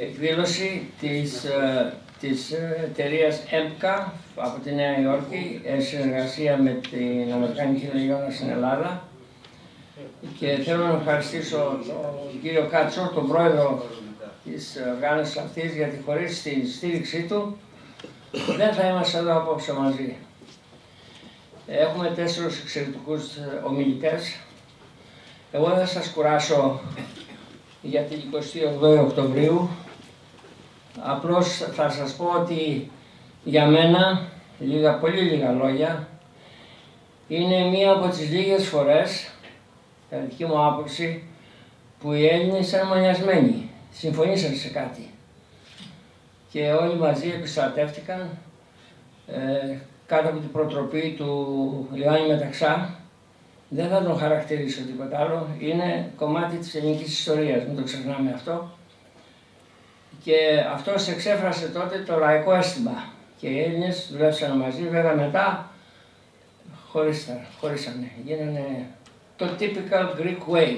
εκδήλωση της εταιρείας EMCA από τη Νέα Υόρκη, σε συνεργασία με την Αμερικανική Λεγιώνα στην Ελλάδα. Και θέλω να ευχαριστήσω τον κύριο Κάτσο, τον πρόεδρο της οργάνωσης αυτής, γιατί χωρίς τη στήριξή του δεν θα είμαστε εδώ απόψε μαζί. Έχουμε 4 εξαιρετικούς ομιλητές. Εγώ δεν θα σας κουράσω για την 28η Οκτωβρίου. Απλώς θα σας πω ότι για μένα, πολύ λίγα λόγια, είναι μία από τις λίγες φορές, κατά δική μου άποψη, που οι Έλληνες ήταν μονιασμένοι, συμφωνήσαν σε κάτι. Και όλοι μαζί επιστρατεύτηκαν κάτω από την προτροπή του Ιωάννη Μεταξά. Δεν θα τον χαρακτηρίσω τίποτα άλλο, είναι κομμάτι της ελληνικής ιστορίας, μην το ξεχνάμε αυτό. Και αυτός εξέφρασε τότε το λαϊκό αίσθημα και οι Έλληνες δουλεύσαν μαζί, βέβαια μετά χωρίσανε, γίνανε το typical Greek way.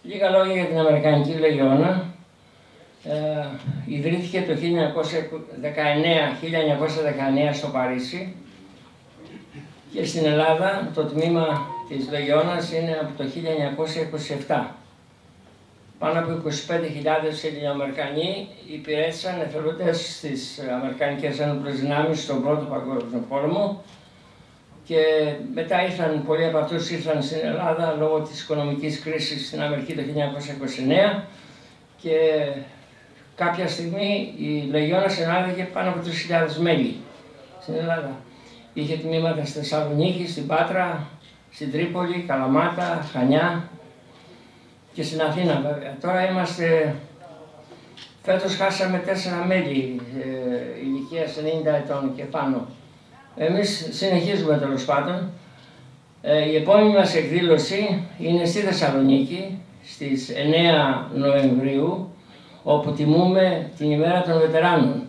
Λίγα λόγια για την Αμερικανική Λεγιώνα. Ιδρύθηκε το 1919 στο Παρίσι και στην Ελλάδα το τμήμα της Λεγιώνας είναι από το 1927. Πάνω από 25.000 Ελληνοαμερικανοί υπηρέτησαν εθελοντές στις Αμερικανικές Ένοπλες Δυνάμεις στον Πρώτο Παγκόσμιο Πόλεμο και μετά πολλοί από αυτούς ήρθαν στην Ελλάδα λόγω της οικονομικής κρίσης στην Αμερική το 1929 και κάποια στιγμή η Λεγιώνα συνάδεγε πάνω από 3.000 μέλη στην Ελλάδα. Είχε τμήματα στη Θεσσαλονίκη, στην Πάτρα, στην Τρίπολη, Καλαμάτα, Χανιά και στην Αθήνα βέβαια. Τώρα φέτος χάσαμε 4 μέλη ηλικίας 90 ετών και πάνω. Εμείς συνεχίζουμε τέλος πάντων. Η επόμενη μας εκδήλωση είναι στη Θεσσαλονίκη στις 9 Νοεμβρίου, όπου τιμούμε την ημέρα των βετεράνων.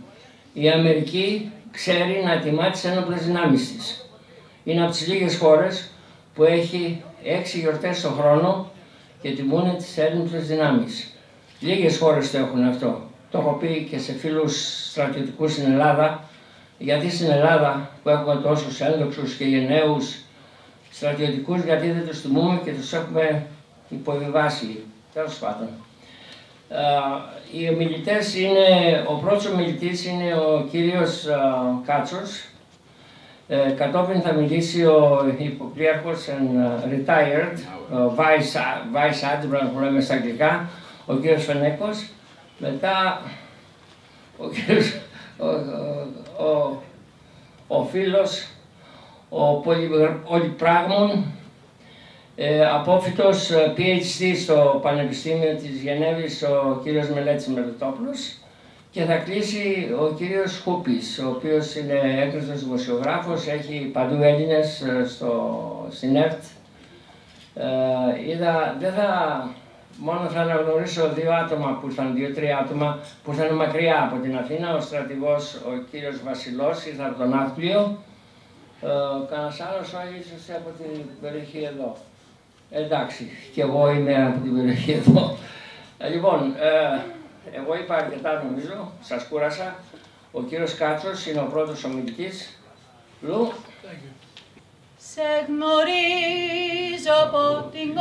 Η Αμερική ξέρει να τιμά τις ένοπλες δυνάμεις της. Είναι από τις λίγες χώρες που έχει 6 γιορτές το χρόνο και τιμούν τις ένοπλες δυνάμεις. Λίγες χώρες το έχουν αυτό. Το έχω πει και σε φίλους στρατιωτικούς στην Ελλάδα, γιατί στην Ελλάδα που έχουμε τόσους ένδοξους και γενναίους στρατιωτικούς, γιατί δεν τους τιμούμε και τους έχουμε υποβιβάσει. Τέλος πάντων. Οι ομιλητές ο πρώτος ομιλητής είναι ο κύριος Κάτσος. Κατόπιν θα μιλήσει ο υποπλήρχος and retired, vice admiral που λέμε στα αγγλικά, ο κύριος Φενέκος. Μετά ο κύριος, ο φίλος, ο πολυπράγμων, απόφοιτος PhD στο Πανεπιστήμιο της Γενέβης, ο κύριος Μελέτης Μελετόπουλος, και θα κλείσει ο κύριος Χούπης, ο οποίος είναι έγκριτος δημοσιογράφος, έχει παντού Έλληνες στην ΕΡΤ. Μόνο θα αναγνωρίσω 2 άτομα που ήρθαν, 2-3 άτομα που ήρθαν μακριά από την Αθήνα, ο στρατηγός ο κύριος Βασιλός, ήρθε από τον Ναύπλιο, κανένας άλλος ίσως από την περιοχή εδώ. Εντάξει, και εγώ είμαι από την περιοχή εδώ. Λοιπόν, εγώ είπα αρκετά νομίζω, σας κούρασα. Ο κύριος Κάτσος είναι ο πρώτος ομιλητής. Λου. Σε γνωρίζω από την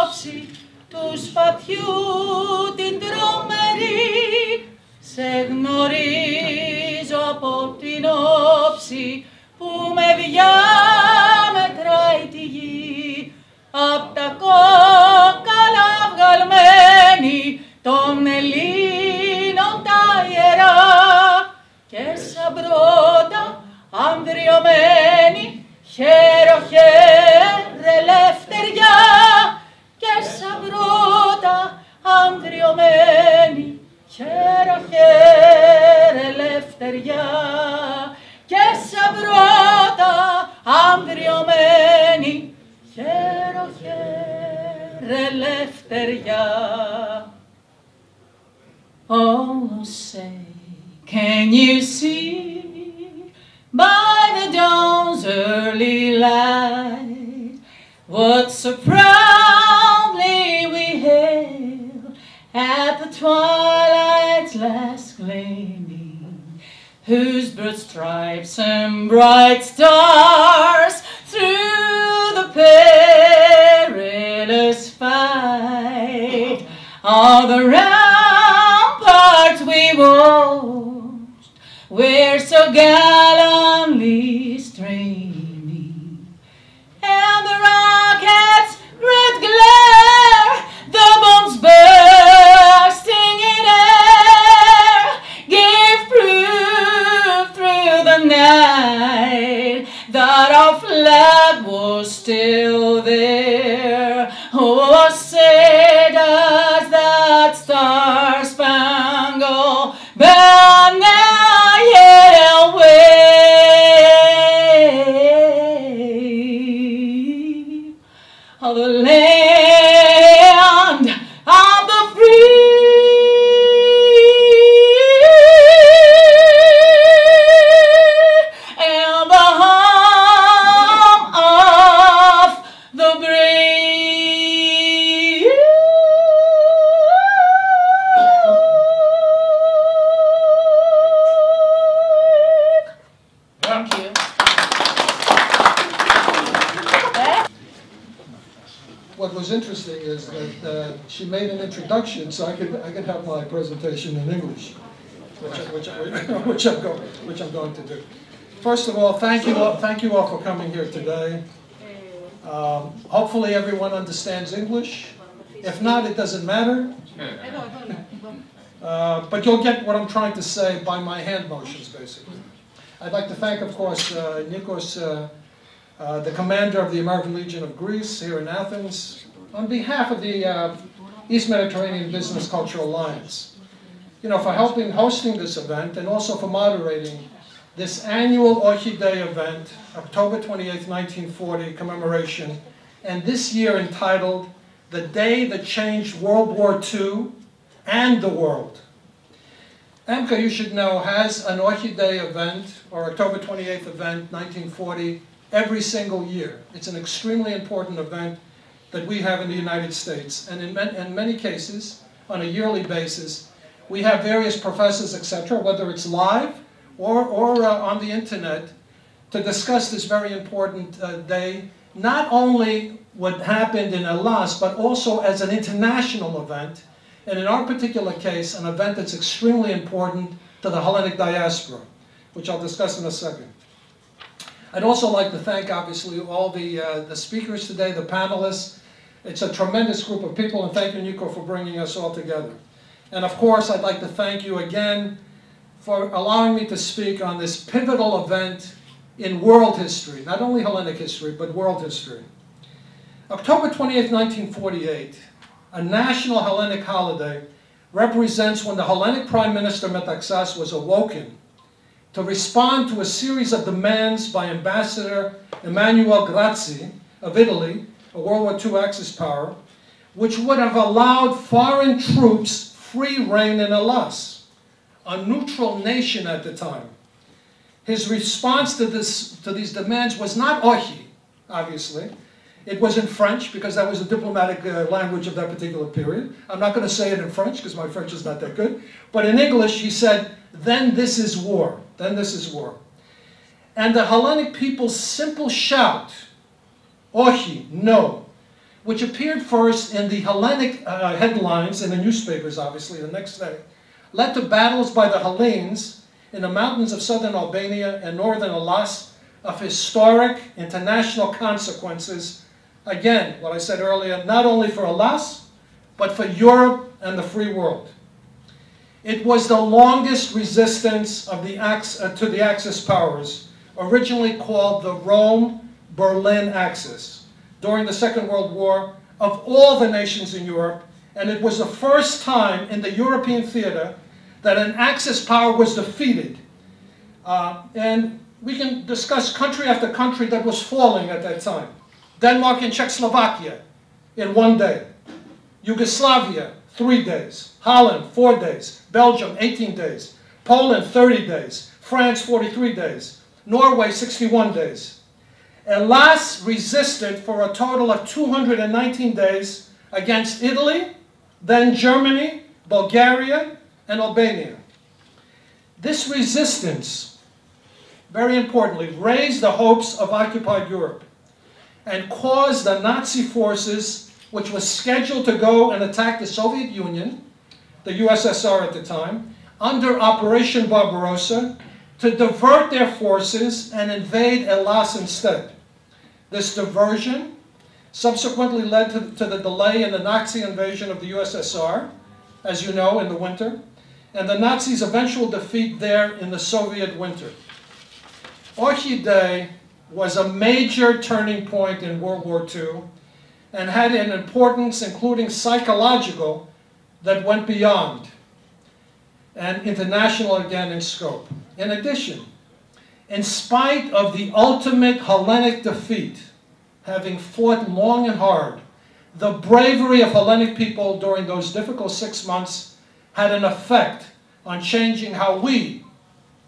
όψη του σπαθιού την τρομερή. Σε γνωρίζω από την όψη που με διάμετράει τη γη. Απ' τα κόκαλα βγαλμένη των Ελλήνων τα ιερά και σαν πρώτα ανδριωμένη χαίρο χαίρε ελευθεριά και σαν πρώτα ανδριωμένη χαίρο χαίρε ελευθεριά και σαν πρώτα ανδριωμένη χαίρο χαίρε ελευθεριά. Oh, say, can you see by the dawn's early light what so proudly we hailed whose broad stripes and bright stars through the perilous fight all the ramparts we watched were so gallantly streaming, and the rockets' red glare, the bombs bursting in air, gave proof through the night that our flag was still there. Oh, say does that star-spangled banner yet wave of the land of the free and the home of the brave. Thank you. What was interesting is that she made an introduction, so I could have my presentation in English, which I'm going to do. First of all, thank you all for coming here today. Hopefully everyone understands English. If not, it doesn't matter. But you'll get what I'm trying to say by my hand motions, basically. I'd like to thank, of course, Nikos, the commander of the American Legion of Greece here in Athens, on behalf of the East Mediterranean Business Cultural Alliance, for hosting this event and also for moderating this annual Orchidea event, October 28th, 1940 commemoration, and this year entitled The Day That Changed World War II and the World. EMCA, you should know, has an Orchidea event, or October 28th event, 1940, every single year. It's an extremely important event that we have in the United States. And in many cases, on a yearly basis, we have various professors, etc., whether it's live or on the internet, to discuss this very important day, not only what happened in Hellas, but also as an international event, and in our particular case, an event that's extremely important to the Hellenic diaspora, which I'll discuss in a second. I'd also like to thank, obviously, all the speakers today, the panelists. It's a tremendous group of people, and thank you, Nico, for bringing us all together. And of course, I'd like to thank you again for allowing me to speak on this pivotal event in world history, not only Hellenic history, but world history. October 28, 1948, a national Hellenic holiday, represents when the Hellenic Prime Minister Metaxas was awoken to respond to a series of demands by Ambassador Emanuele Grazzi of Italy, a World War II Axis power, which would have allowed foreign troops free reign in Hellas, a neutral nation at the time. His response to these demands was not Orchi, obviously. It was in French, because that was the diplomatic language of that particular period. I'm not going to say it in French, because my French is not that good. But in English, he said, "Then this is war. Then this is war." And the Hellenic people's simple shout, "Orchi, no," which appeared first in the Hellenic headlines in the newspapers, obviously, the next day, led to battles by the Hellenes in the mountains of southern Albania and northern Hellas of historic international consequences. Again, what I said earlier, not only for Hellas, but for Europe and the free world. It was the longest resistance of to the Axis powers, originally called the Rome-Berlin Axis, during the Second World War, of all the nations in Europe, and it was the first time in the European theater that an Axis power was defeated. And we can discuss country after country that was falling at that time. Denmark and Czechoslovakia in one day. Yugoslavia, 3 days. Holland, 4 days. Belgium, 18 days. Poland, 30 days. France, 43 days. Norway, 61 days. Hellas resisted for a total of 219 days against Italy, then Germany, Bulgaria, and Albania. This resistance, very importantly, raised the hopes of occupied Europe and caused the Nazi forces, which was scheduled to go and attack the Soviet Union, the USSR at the time, under Operation Barbarossa, to divert their forces and invade Elas instead. This diversion subsequently led to the delay in the Nazi invasion of the USSR, as you know, in the winter, and the Nazis' eventual defeat there in the Soviet winter. Orchid Day was a major turning point in World War II and had an importance, including psychological, that went beyond and international again in scope. In addition, in spite of the ultimate Hellenic defeat, having fought long and hard, the bravery of Hellenic people during those difficult 6 months had an effect on changing how we,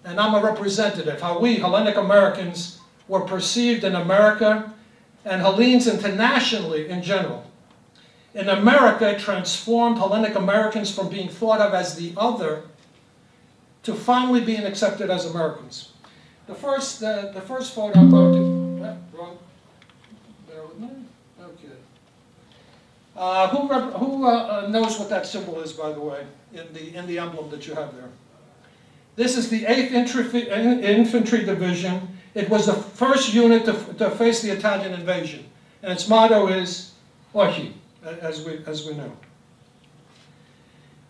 and I'm a representative, how we, Hellenic Americans, were perceived in America and Hellenes internationally in general. In America, it transformed Hellenic Americans from being thought of as the other to finally being accepted as Americans. The first photo I'm going to... wrong. Bear with me. Okay. Who knows what that symbol is, by the way, in the emblem that you have there? This is the 8th Infantry Division. It was the first unit to face the Italian invasion. And its motto is Orchi, as we know.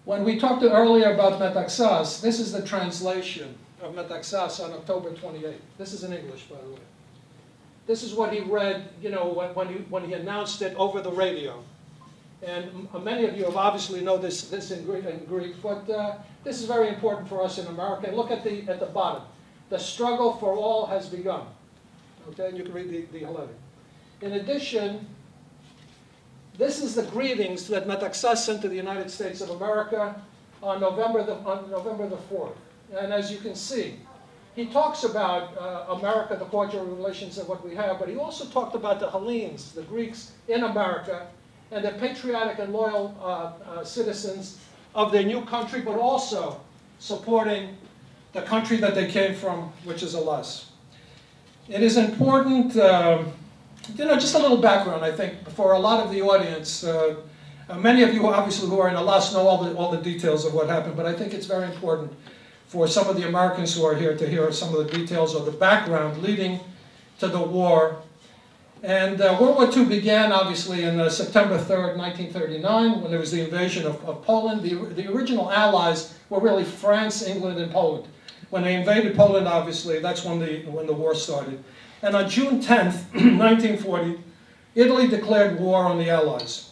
When we talked earlier about Metaxas, this is the translation of Metaxas on October 28th. This is in English, by the way. This is what he read, you know, when he announced it over the radio. And many of you have obviously know this in Greek, but this is very important for us in America. And look at the bottom. The struggle for all has begun. Okay, and you can read the Hellenic. In addition, this is the greetings that Metaxas sent to the United States of America on November the 4th. And as you can see, he talks about America, the cordial relations of what we have, but he also talked about the Hellenes, the Greeks in America, and the patriotic and loyal citizens of their new country, but also supporting the country that they came from, which is Elas. It is important, you know, just a little background, I think, for a lot of the audience. Many of you, obviously, who are in Elas know all the details of what happened, but I think it's very important for some of the Americans who are here to hear some of the details of the background leading to the war. And World War II began, obviously, in September 3rd, 1939, when there was the invasion of Poland. The original allies were really France, England, and Poland. When they invaded Poland, obviously, that's when the war started. And on June 10th, 1940, Italy declared war on the Allies.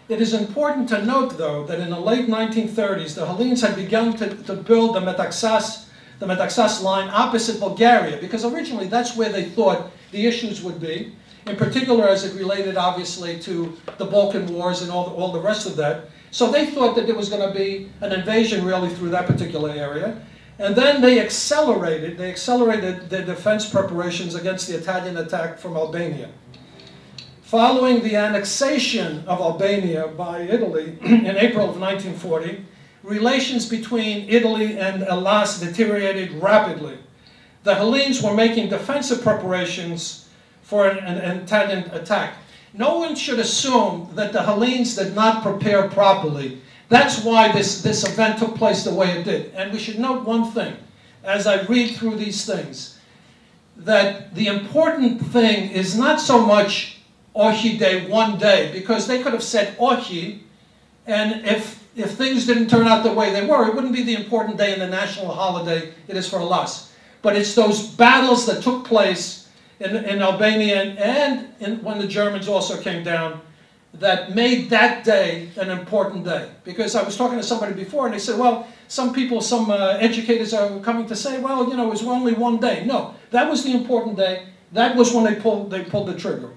It is important to note, though, that in the late 1930s, the Hellenes had begun to build the Metaxas line opposite Bulgaria, because originally that's where they thought the issues would be, in particular as it related, obviously, to the Balkan Wars and all the rest of that. So they thought that there was going to be an invasion, really, through that particular area. And then they accelerated their defense preparations against the Italian attack from Albania. Following the annexation of Albania by Italy in April of 1940, relations between Italy and Elas deteriorated rapidly. The Hellenes were making defensive preparations for an Italian attack. No one should assume that the Hellenes did not prepare properly. That's why this event took place the way it did. And we should note one thing, as I read through these things, that the important thing is not so much Orchi Day, one day, because they could have said Orchi, and if things didn't turn out the way they were, it wouldn't be the important day and the national holiday it is for Elas. But it's those battles that took place in Albania and when the Germans also came down that made that day an important day. Because I was talking to somebody before and they said, well, some people, some educators are coming to say, well, you know, it was only one day. No, that was the important day. That was when they pulled the trigger.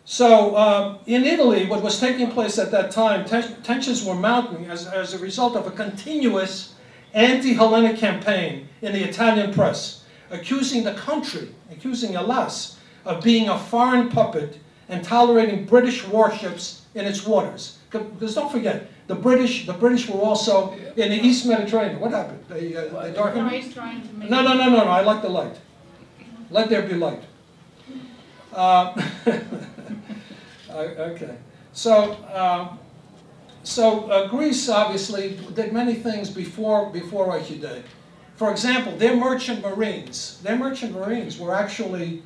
So in Italy, what was taking place at that time, tensions were mounting as a result of a continuous anti-Hellenic campaign in the Italian press, accusing the country, accusing Elas, of being a foreign puppet and tolerating British warships in its waters. Because don't forget, The British were also in the East Mediterranean. What happened? They darkened? No, he's trying to make No, I like the light. Let there be light. Okay. So Greece obviously did many things before Eichel Day. For example, their merchant marines were actually,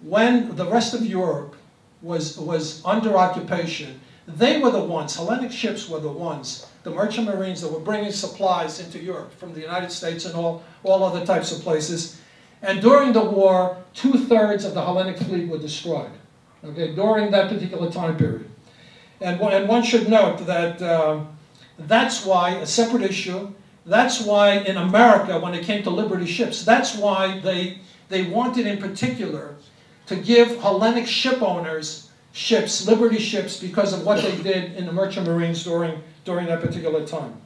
when the rest of Europe was under occupation, they were the ones, Hellenic ships were the ones, the merchant marines that were bringing supplies into Europe from the United States and all other types of places. And during the war, 2/3 of the Hellenic fleet were destroyed, okay, during that particular time period. And one should note that that's why, a separate issue, that's why in America, when it came to Liberty ships, that's why they wanted in particular to give Hellenic ship owners ships, Liberty ships, because of what they did in the merchant marines during that particular time.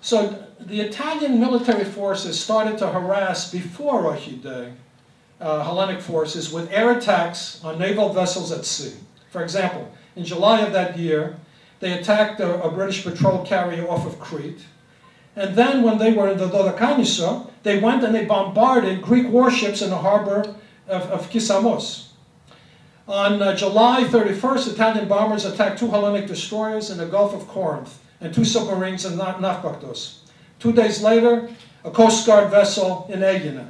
So the Italian military forces started to harass before Eichel Day Hellenic forces with air attacks on naval vessels at sea. For example, in July of that year, they attacked a British patrol carrier off of Crete. And then when they were in the Dodekaniso, they went and they bombarded Greek warships in the harbor of Kissamos. On July 31st, Italian bombers attacked 2 Hellenic destroyers in the Gulf of Corinth and 2 submarines in Nafaktos. 2 days later, a Coast Guard vessel in Aegina.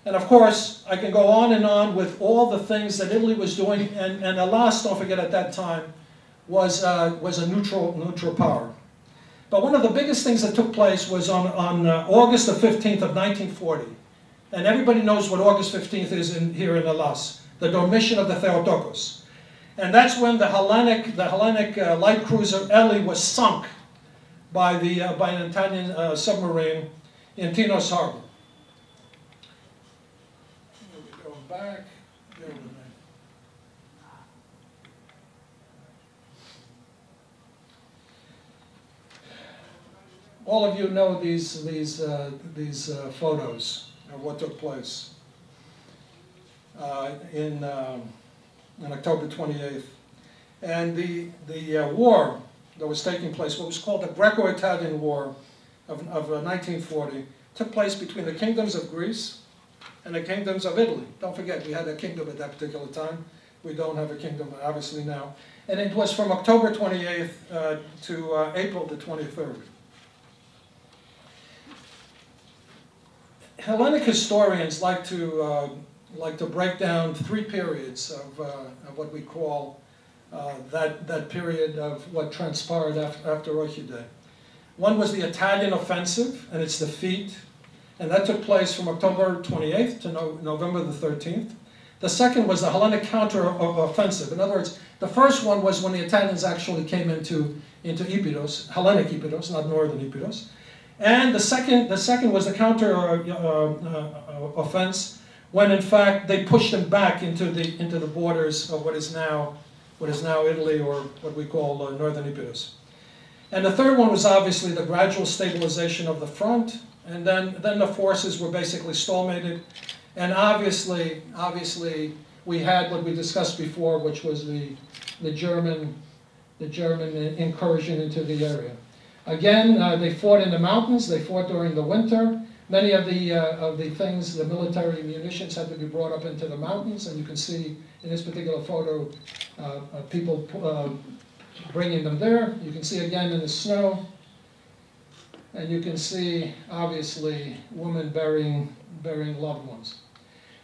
And of course, I can go on and on with all the things that Italy was doing, and Hellas, don't forget at that time, was a neutral power. But one of the biggest things that took place was on August the 15th of 1940. And everybody knows what August 15th is here in Hellas, the Dormition of the Theotokos. And that's when the Hellenic light cruiser Eli was sunk by an Italian submarine in Tinos Harbor. Go back. Bear with me. All of you know these photos of what took place in October 28th, and the war that was taking place, what was called the Greco-Italian War of 1940, took place between the kingdoms of Greece and the kingdoms of Italy. Don't forget, we had a kingdom at that particular time. We don't have a kingdom, obviously, now. And it was from October 28th to April the 23rd. Hellenic historians like to break down 3 periods of what we call that period of what transpired after Eichel Day. One was the Italian offensive and its defeat, and that took place from October 28th to November the 13th. The second was the Hellenic counter-offensive. In other words, the first one was when the Italians actually came into Epirus, Hellenic Epirus, not northern Epirus. And the second was the counter offense, when in fact they pushed them back into the borders of what is now Italy, or what we call northern Epirus. And the third one was obviously the gradual stabilization of the front, and then the forces were basically stalemated, and obviously we had what we discussed before, which was the German incursion into the area. Again, they fought in the mountains. They fought during the winter. Many of the things, the military munitions, had to be brought up into the mountains, and you can see in this particular photo people bringing them there. You can see again in the snow, and you can see obviously women burying loved ones.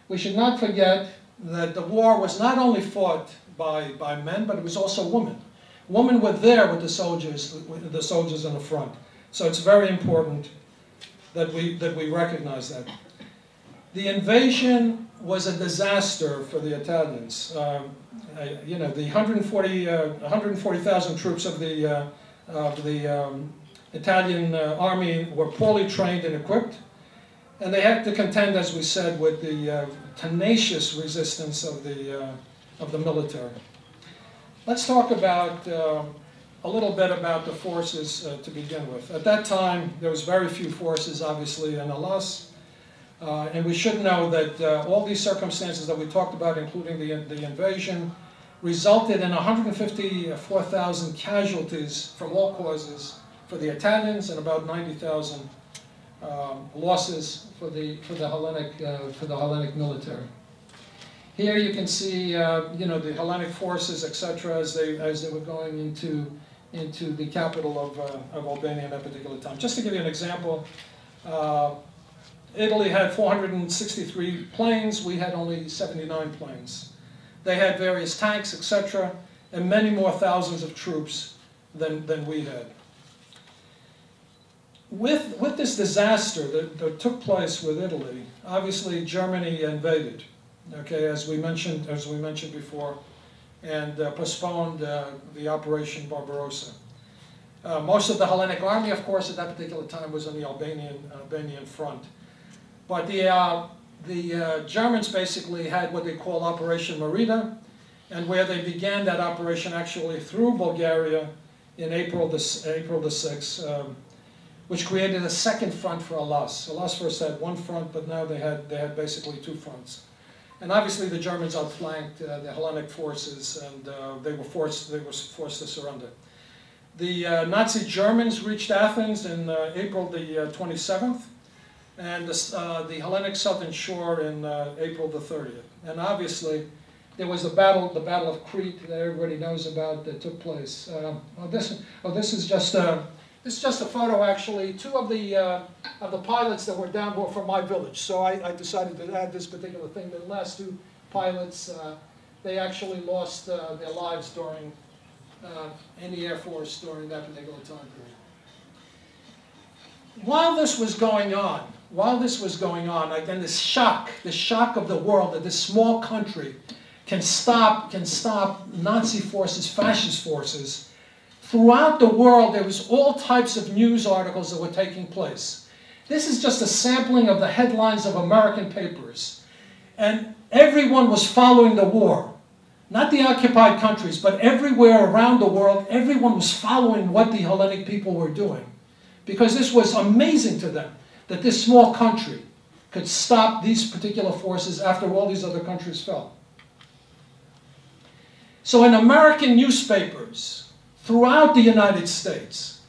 We should not forget that the war was not only fought by men, but it was also women. Women were there with the soldiers in the front. So it's very important that we recognize that. The invasion was a disaster for the Italians. You know, the 140,000 troops of the Italian army were poorly trained and equipped, and they had to contend, as we said, with the tenacious resistance of the military. Let's talk about a little bit about the forces to begin with. At that time, there was very few forces, obviously, in Hellas. And we should know that all these circumstances that we talked about, including the invasion resulted in 154,000 casualties from all causes for the Italians and about 90,000 losses for the Hellenic military. Here you can see, the Hellenic forces, etc., as they were going into the capital of Albania at that particular time. Just to give you an example, Italy had 463 planes. We had only 79 planes. They had various tanks, etc., and many more thousands of troops than we had. With this disaster that took place with Italy, obviously Germany invaded, okay, as we mentioned before, and postponed the Operation Barbarossa. Most of the Hellenic army, of course, at that particular time was on the Albanian front. But the Germans basically had what they call Operation Marina, and where they began that operation actually through Bulgaria in April the 6th, which created a second front for Alas. Alas first had one front, but now they had basically two fronts. And obviously the Germans outflanked the Hellenic forces, and they were forced to surrender. The Nazi Germans reached Athens in April the 27th, and the Hellenic southern shore in April the 30th. And obviously there was the battle of Crete that everybody knows about that took place. This is just a photo, actually. Two of the pilots that were down were from my village, so I decided to add this particular thing. The last two pilots, they actually lost their lives during in the Air Force during that particular time period. While this was going on, again, the shock of the world that this small country can stop Nazi forces, fascist forces. Throughout the world, there was all types of news articles that were taking place. This is just a sampling of the headlines of American papers. And everyone was following the war. Not the occupied countries, but everywhere around the world, everyone was following what the Hellenic people were doing. Because this was amazing to them, that this small country could stop these particular forces after all these other countries fell. So in American newspapers, throughout the United States,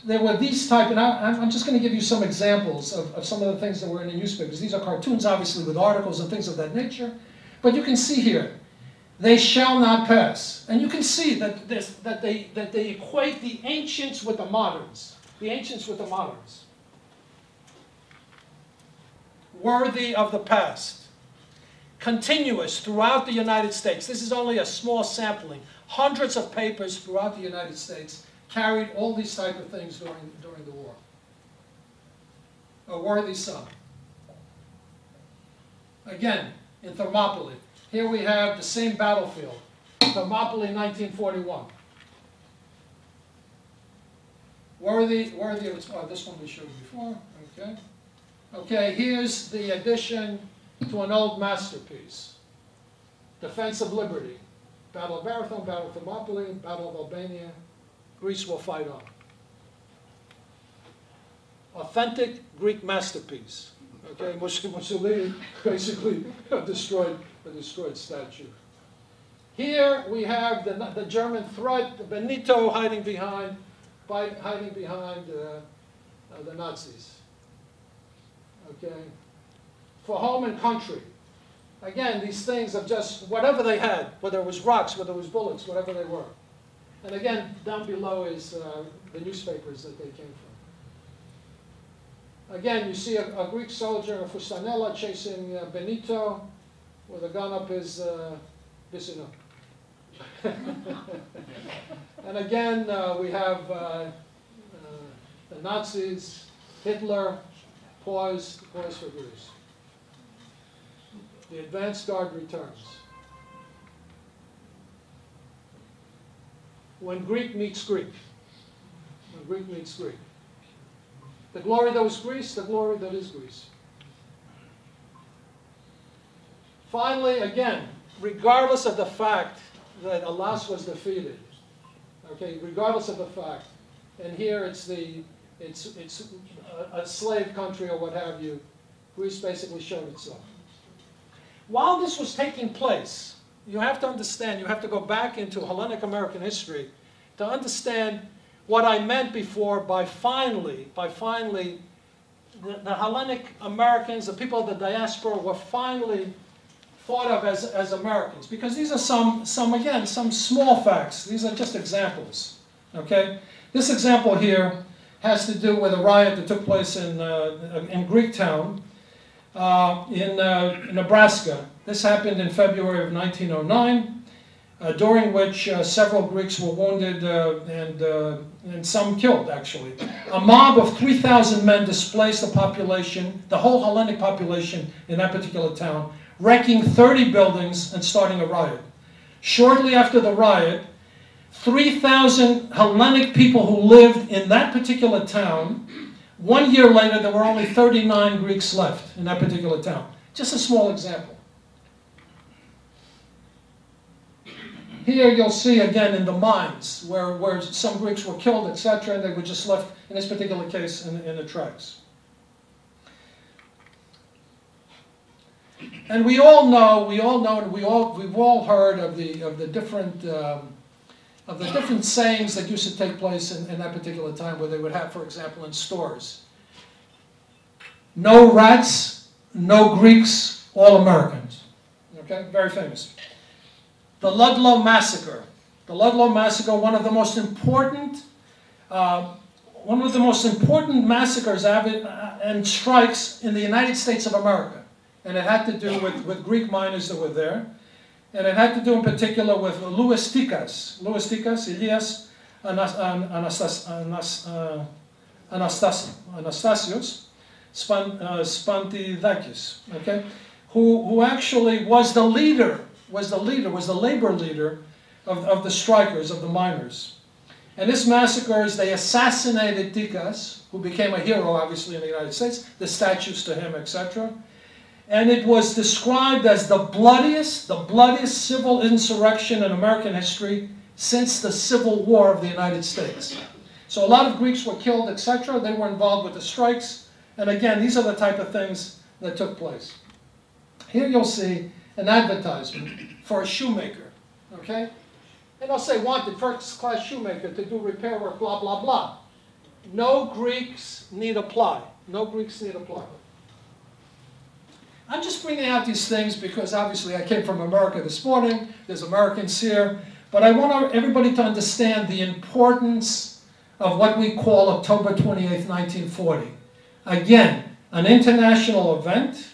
there were these type, and I'm just going to give you some examples of some of the things that were in the newspapers. These are cartoons, obviously, with articles and things of that nature. But you can see here, they shall not pass. And you can see that they equate the ancients with the moderns. The ancients with the moderns. Worthy of the past. Continuous throughout the United States. This is only a small sampling. Hundreds of papers throughout the United States carried all these type of things during the war. A worthy sum. Again, in Thermopylae. Here we have the same battlefield. Thermopylae, 1941. Worthy of this one we showed before. Okay. Okay, here's the addition to an old masterpiece. Defense of Liberty. Battle of Marathon, Battle of Thermopylae, Battle of Albania. Greece will fight on. Authentic Greek masterpiece. Okay, Mussolini basically destroyed statue. Here we have the German threat, Benito hiding behind the Nazis. Okay, for home and country. Again, these things of just whatever they had, whether it was rocks, whether it was bullets, whatever they were. And again, down below is the newspapers that they came from. Again, you see a Greek soldier, a Fustanella, chasing Benito with a gun up his vicino. And again, we have the Nazis, Hitler, poised for Greece. The advance guard returns. When Greek meets Greek. When Greek meets Greek. The glory that was Greece, the glory that is Greece. Finally, again, regardless of the fact that Alas was defeated, okay, regardless of the fact, and here it's a slave country or what have you, Greece basically showed itself. While this was taking place, you have to understand, you have to go back into Hellenic American history to understand what I meant before by finally, the Hellenic Americans, the people of the diaspora were finally thought of as Americans. Because these are some small facts. These are just examples, okay? This example here has to do with a riot that took place in Greektown in Nebraska. This happened in February of 1909, during which several Greeks were wounded and some killed, actually. A mob of 3,000 men displaced the population, the whole Hellenic population in that particular town, wrecking 30 buildings and starting a riot. Shortly after the riot, 3,000 Hellenic people who lived in that particular town. 1 year later, there were only 39 Greeks left in that particular town. Just a small example. Here you'll see again in the mines where some Greeks were killed, etc., and they were just left, in this particular case, in the tracks. And we all know, and we've all heard of the different sayings that used to take place in that particular time, where they would have, for example, in stores: no rats, no Greeks, all Americans. Okay, very famous. The Ludlow Massacre. The Ludlow Massacre, one of the most important massacres and strikes in the United States of America. And it had to do with Greek miners that were there. And it had to do in particular with Louis Tikas, Elias Anastasios Spantidakis, okay, who actually was the labor leader of the strikers, of the miners. And this massacre, they assassinated Tikas, who became a hero, obviously, in the United States, the statues to him, etc. And it was described as the bloodiest civil insurrection in American history since the Civil War of the United States. So a lot of Greeks were killed, etc. They were involved with the strikes. And again, these are the type of things that took place. Here you'll see an advertisement for a shoemaker, okay? And I'll say, wanted first-class shoemaker to do repair work, blah, blah, blah. No Greeks need apply. No Greeks need apply. I'm just bringing out these things because obviously I came from America this morning. There's Americans here. But I want everybody to understand the importance of what we call October 28th, 1940. Again, an international event,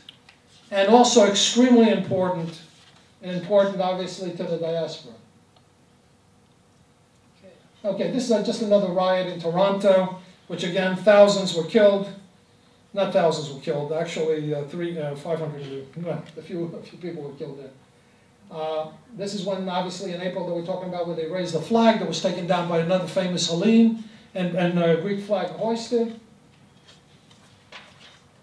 and also extremely important obviously to the diaspora. Okay, this is just another riot in Toronto, which again, thousands were killed. Not thousands were killed, actually 500, a few people were killed there. This is when, obviously, in April that we're talking about, where they raised the flag that was taken down by another famous Hellene, and a Greek flag hoisted.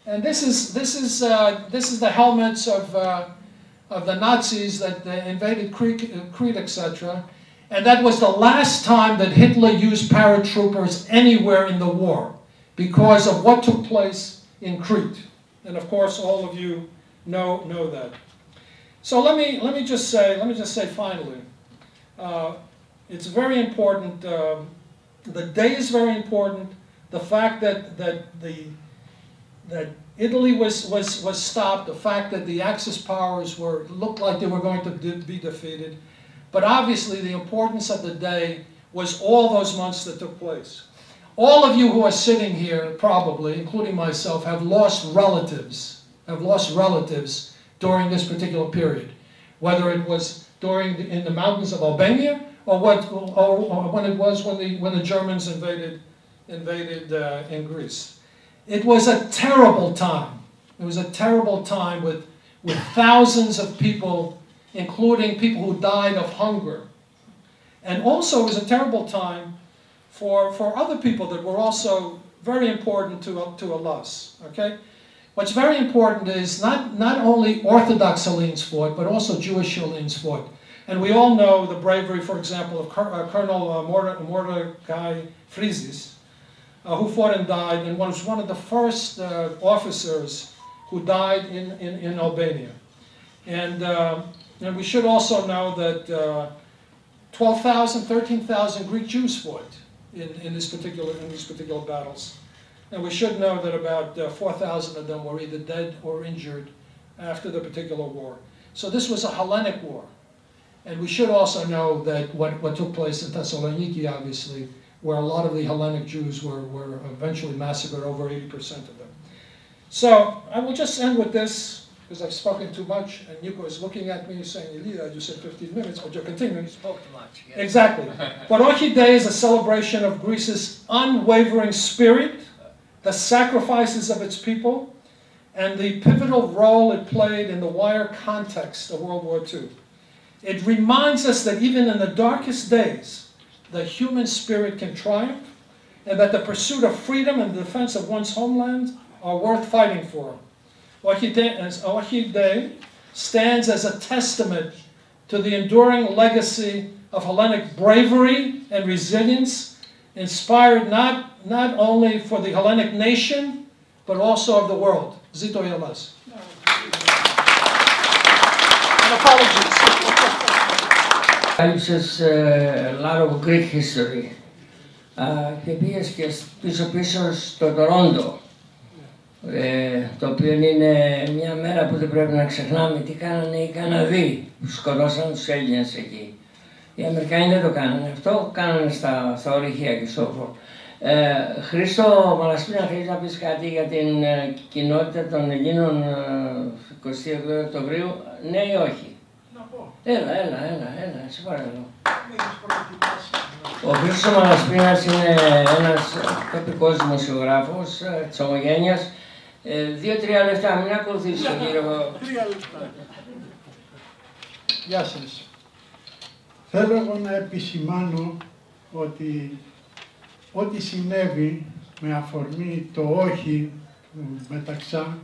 And this is the helmets of the Nazis that invaded Crete, etc. And that was the last time that Hitler used paratroopers anywhere in the war, because of what took place in Crete. And of course, all of you know that. So let me just say finally, it's very important. The day is very important. The fact that Italy was stopped, the fact that the Axis powers looked like they were going to be defeated, but obviously the importance of the day was all those months that took place. All of you who are sitting here, probably, including myself, have lost relatives during this particular period, whether it was in the mountains of Albania, or when it was when the Germans invaded in Greece. It was a terrible time. It was a terrible time with thousands of people, including people who died of hunger. And also it was a terrible time for other people that were also very important to us, okay? What's very important is not only Orthodox Hellenes fought, but also Jewish Hellenes fought. And we all know the bravery, for example, of Colonel Mordecai Frisis, who fought and died, and was one of the first officers who died in Albania. And And we should also know that 12,000, 13,000 Greek Jews fought in these particular battles. And we should know that about 4,000 of them were either dead or injured after the particular war. So this was a Hellenic war. And we should also know that what took place in Thessaloniki, obviously, where a lot of the Hellenic Jews were eventually massacred, over 80% of them. So I will just end with this, because I've spoken too much, and Nico is looking at me saying, Elia, you said 15 minutes, but you're continuing. You spoke too much. Yes. Exactly. Parochi Day is a celebration of Greece's unwavering spirit, the sacrifices of its people, and the pivotal role it played in the wider context of World War II. It reminds us that even in the darkest days, the human spirit can triumph, and that the pursuit of freedom and the defense of one's homeland are worth fighting for. Parochi Day stands as a testament to the enduring legacy of Hellenic bravery and resilience, inspired not only for the Hellenic nation, but also of the world. Zito Yelas. And apologies. Κάλυψες a lot of Greek history και πήγες και πίσω στο Τορόντο, το οποίο είναι μια μέρα που δεν πρέπει να ξεχνάμε τι κάνανε οι Καναδοί που σκοτώσαν τους Έλληνες εκεί. Οι Αμερικανοί δεν το κάνανε αυτό, κάνανε στα ορυχεία και στο Χρήστο Μαλασπίνα, θέλεις να πεις κάτι για την κοινότητα των Ελλήνων 28 Οκτωβρίου, ναι ή όχι? Έλα, σε παρακαλώ. Ο Χρήστος Μαλασπίνας είναι ένας τοπικός δημοσιογράφος της Ομογένειας. 2-3 λεπτά, μην ακολουθήσεις τον κύριο. 3 λεπτά. Γεια σας. Θέλω εγώ να επισημάνω ότι ό,τι συνέβη με αφορμή το όχι του Μεταξά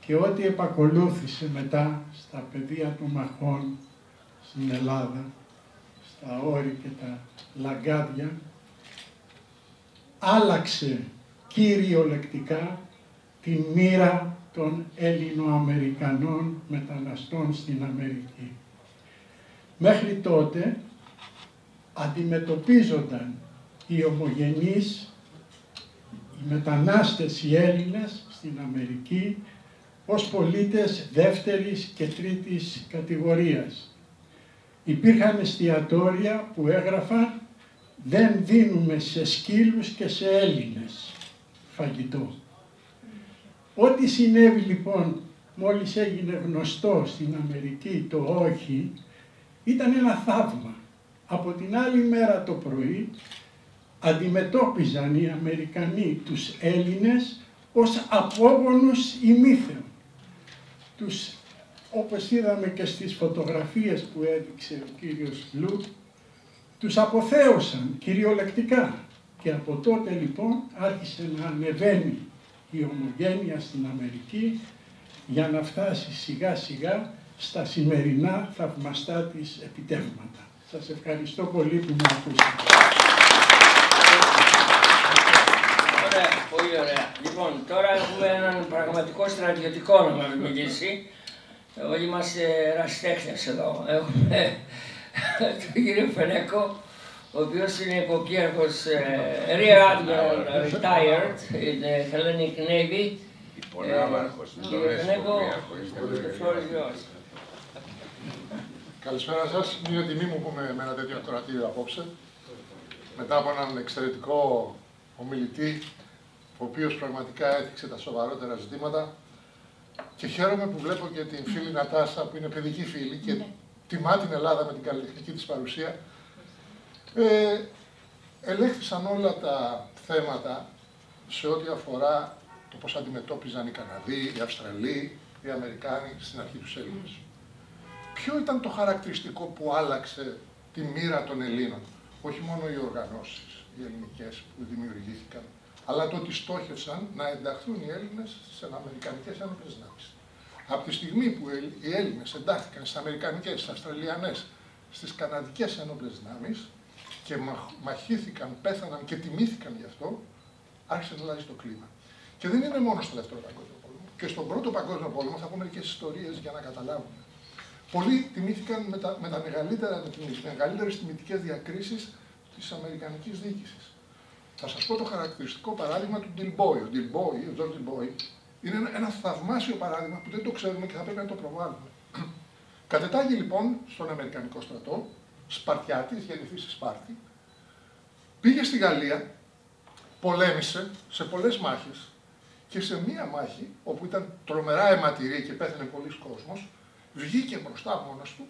και ό,τι επακολούθησε μετά στα πεδία των μαχών στην Ελλάδα, στα όρη και τα λαγκάδια, άλλαξε κυριολεκτικά τη μοίρα των Έλληνο-Αμερικανών μεταναστών στην Αμερική. Μέχρι τότε αντιμετωπίζονταν οι ομογενείς, οι μετανάστες οι Έλληνες στην Αμερική, ως πολίτες δεύτερης και τρίτης κατηγορίας. Υπήρχαν εστιατόρια που έγραφαν «Δεν δίνουμε σε σκύλους και σε Έλληνες φαγητό». Ό,τι συνέβη λοιπόν μόλις έγινε γνωστό στην Αμερική το όχι, ήταν ένα θαύμα. Από την άλλη μέρα το πρωί αντιμετώπιζαν οι Αμερικανοί τους Έλληνες ως απόγονους ημίθεων. Τους, όπως είδαμε και στις φωτογραφίες που έδειξε ο κύριος Λου, τους αποθέωσαν κυριολεκτικά. Και από τότε λοιπόν άρχισε να ανεβαίνει η ομογένεια στην Αμερική για να φτάσει σιγά σιγά στα σημερινά θαυμαστά της επιτεύγματα. Σας ευχαριστώ πολύ που με ακούσατε. Ωραία, πολύ ωραία. Λοιπόν, τώρα έχουμε έναν πραγματικό στρατιωτικό να μας μιλήσει. Όλοι είμαστε ερασιτέχνες εδώ. Έχουμε τον κύριο Φενέκο, ο οποίος είναι υποπλήρχος Rear Admiral retired in the Hellenic Navy. Κύριε Φενέκο, the floor is yours. Καλησπέρα σας. Είναι τιμή μου που είμαι με ένα τέτοιο ακροατήριο απόψε. Μετά από έναν εξαιρετικό ομιλητή, ο οποίος πραγματικά έθιξε τα σοβαρότερα ζητήματα. Και χαίρομαι που βλέπω και την φίλη Νατάσα, που είναι παιδική φίλη και τιμά την Ελλάδα με την καλλιτεχνική της παρουσία. Ελέγχθησαν όλα τα θέματα σε ό,τι αφορά το πώς αντιμετώπιζαν οι Καναδοί, οι Αυστραλοί, οι Αμερικάνοι στην αρχή τους Έλληνες. Ποιο ήταν το χαρακτηριστικό που άλλαξε τη μοίρα των Ελλήνων? Όχι μόνο οι οργανώσεις, οι ελληνικές που δημιουργήθηκαν, αλλά το ότι στόχευσαν να ενταχθούν οι Έλληνες στις αμερικανικές ένοπλες δυνάμεις. Από τη στιγμή που οι Έλληνες εντάχθηκαν στις αμερικανικές, στις αυστραλιανές, στις καναδικές ένοπλες δυνάμεις και μαχήθηκαν, πέθαναν και τιμήθηκαν γι' αυτό, άρχισε να αλλάζει το κλίμα. Και δεν είναι μόνο στο Δεύτερο Παγκόσμιο Πόλεμο. Και στον Πρώτο Παγκόσμιο Πόλεμο θα πούμε μερικές ιστορίες για να καταλάβουμε. πολλοί τιμήθηκαν με τις μεγαλύτερες τιμητικές διακρίσεις της αμερικανικής διοίκησης. Θα σας πω το χαρακτηριστικό παράδειγμα του Ντιλμπόι. Ο Τζον Ντιλμπόι είναι ένα θαυμάσιο παράδειγμα που δεν το ξέρουμε και θα πρέπει να το προβάλλουμε. Κατετάγει λοιπόν στον Αμερικανικό στρατό, Σπαρτιάτης, γεννηθής στη Σπάρτη, πήγε στη Γαλλία, πολέμησε σε πολλές μάχες και σε μία μάχη, όπου ήταν τρομερά αιματηρή και πέθανε πολλοί κόσμος, βγήκε μπροστά μόνος του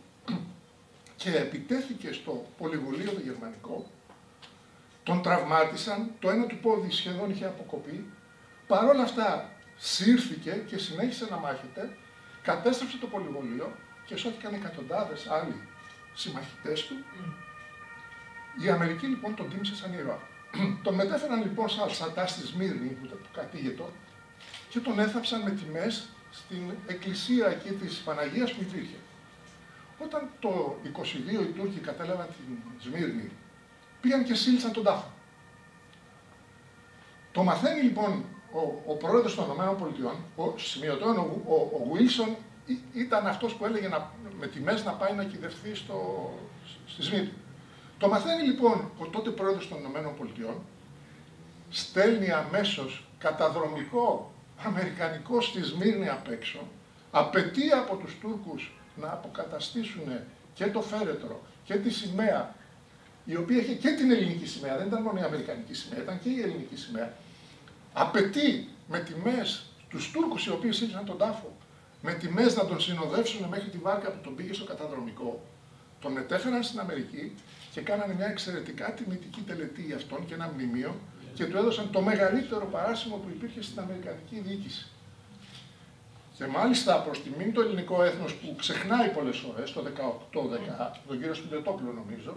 και επιτέθηκε στο πολυβολείο το γερμανικό, τον τραυμάτισαν, το ένα του πόδι σχεδόν είχε αποκοπεί, παρόλα αυτά σύρθηκε και συνέχισε να μάχεται, κατέστρεψε το πολυβολείο και σώθηκαν εκατοντάδες άλλοι συμμαχητές του. Η Αμερική λοιπόν τον τίμησε σαν ήρωα. Τον μετέφεραν λοιπόν σαν αλσατά στη Σμύρνη που κατήγετο και τον έθαψαν με τιμές στην εκκλησία εκεί της Παναγίας που υπήρχε. Όταν το 22 οι Τούρκοι κατέλαβαν την Σμύρνη, πήγαν και σύλλησαν τον τάφο. Το μαθαίνει λοιπόν ο πρόεδρος των ΗΠΑ, σημειωτών, ο Γουίλσον ήταν αυτός που έλεγε με τιμές να πάει να κυδευθεί στη Σμύρνη. Το μαθαίνει λοιπόν ο τότε πρόεδρος των ΗΠΑ, στέλνει αμέσως καταδρομικό αμερικανικό στη Σμύρνη απ' έξω, απαιτεί από τους Τούρκους να αποκαταστήσουν και το φέρετρο και τη σημαία, η οποία είχε και την ελληνική σημαία, δεν ήταν μόνο η αμερικανική σημαία, ήταν και η ελληνική σημαία. Απαιτεί με τιμές τους Τούρκους οι οποίοι σύλλησαν τον τάφο, με τιμές να τον συνοδεύσουν μέχρι τη βάρκα που τον πήγε στο καταδρομικό. Τον μετέφεραν στην Αμερική και κάνανε μια εξαιρετικά τιμητική τελετή για αυτόν και ένα μνημείο και του έδωσαν το μεγαλύτερο παράσημο που υπήρχε στην αμερικανική διοίκηση. Και μάλιστα προς τιμήν το ελληνικό έθνος που ξεχνάει πολλές φορές, το 18-10, τον κύριο Σπιλετόπουλο νομίζω,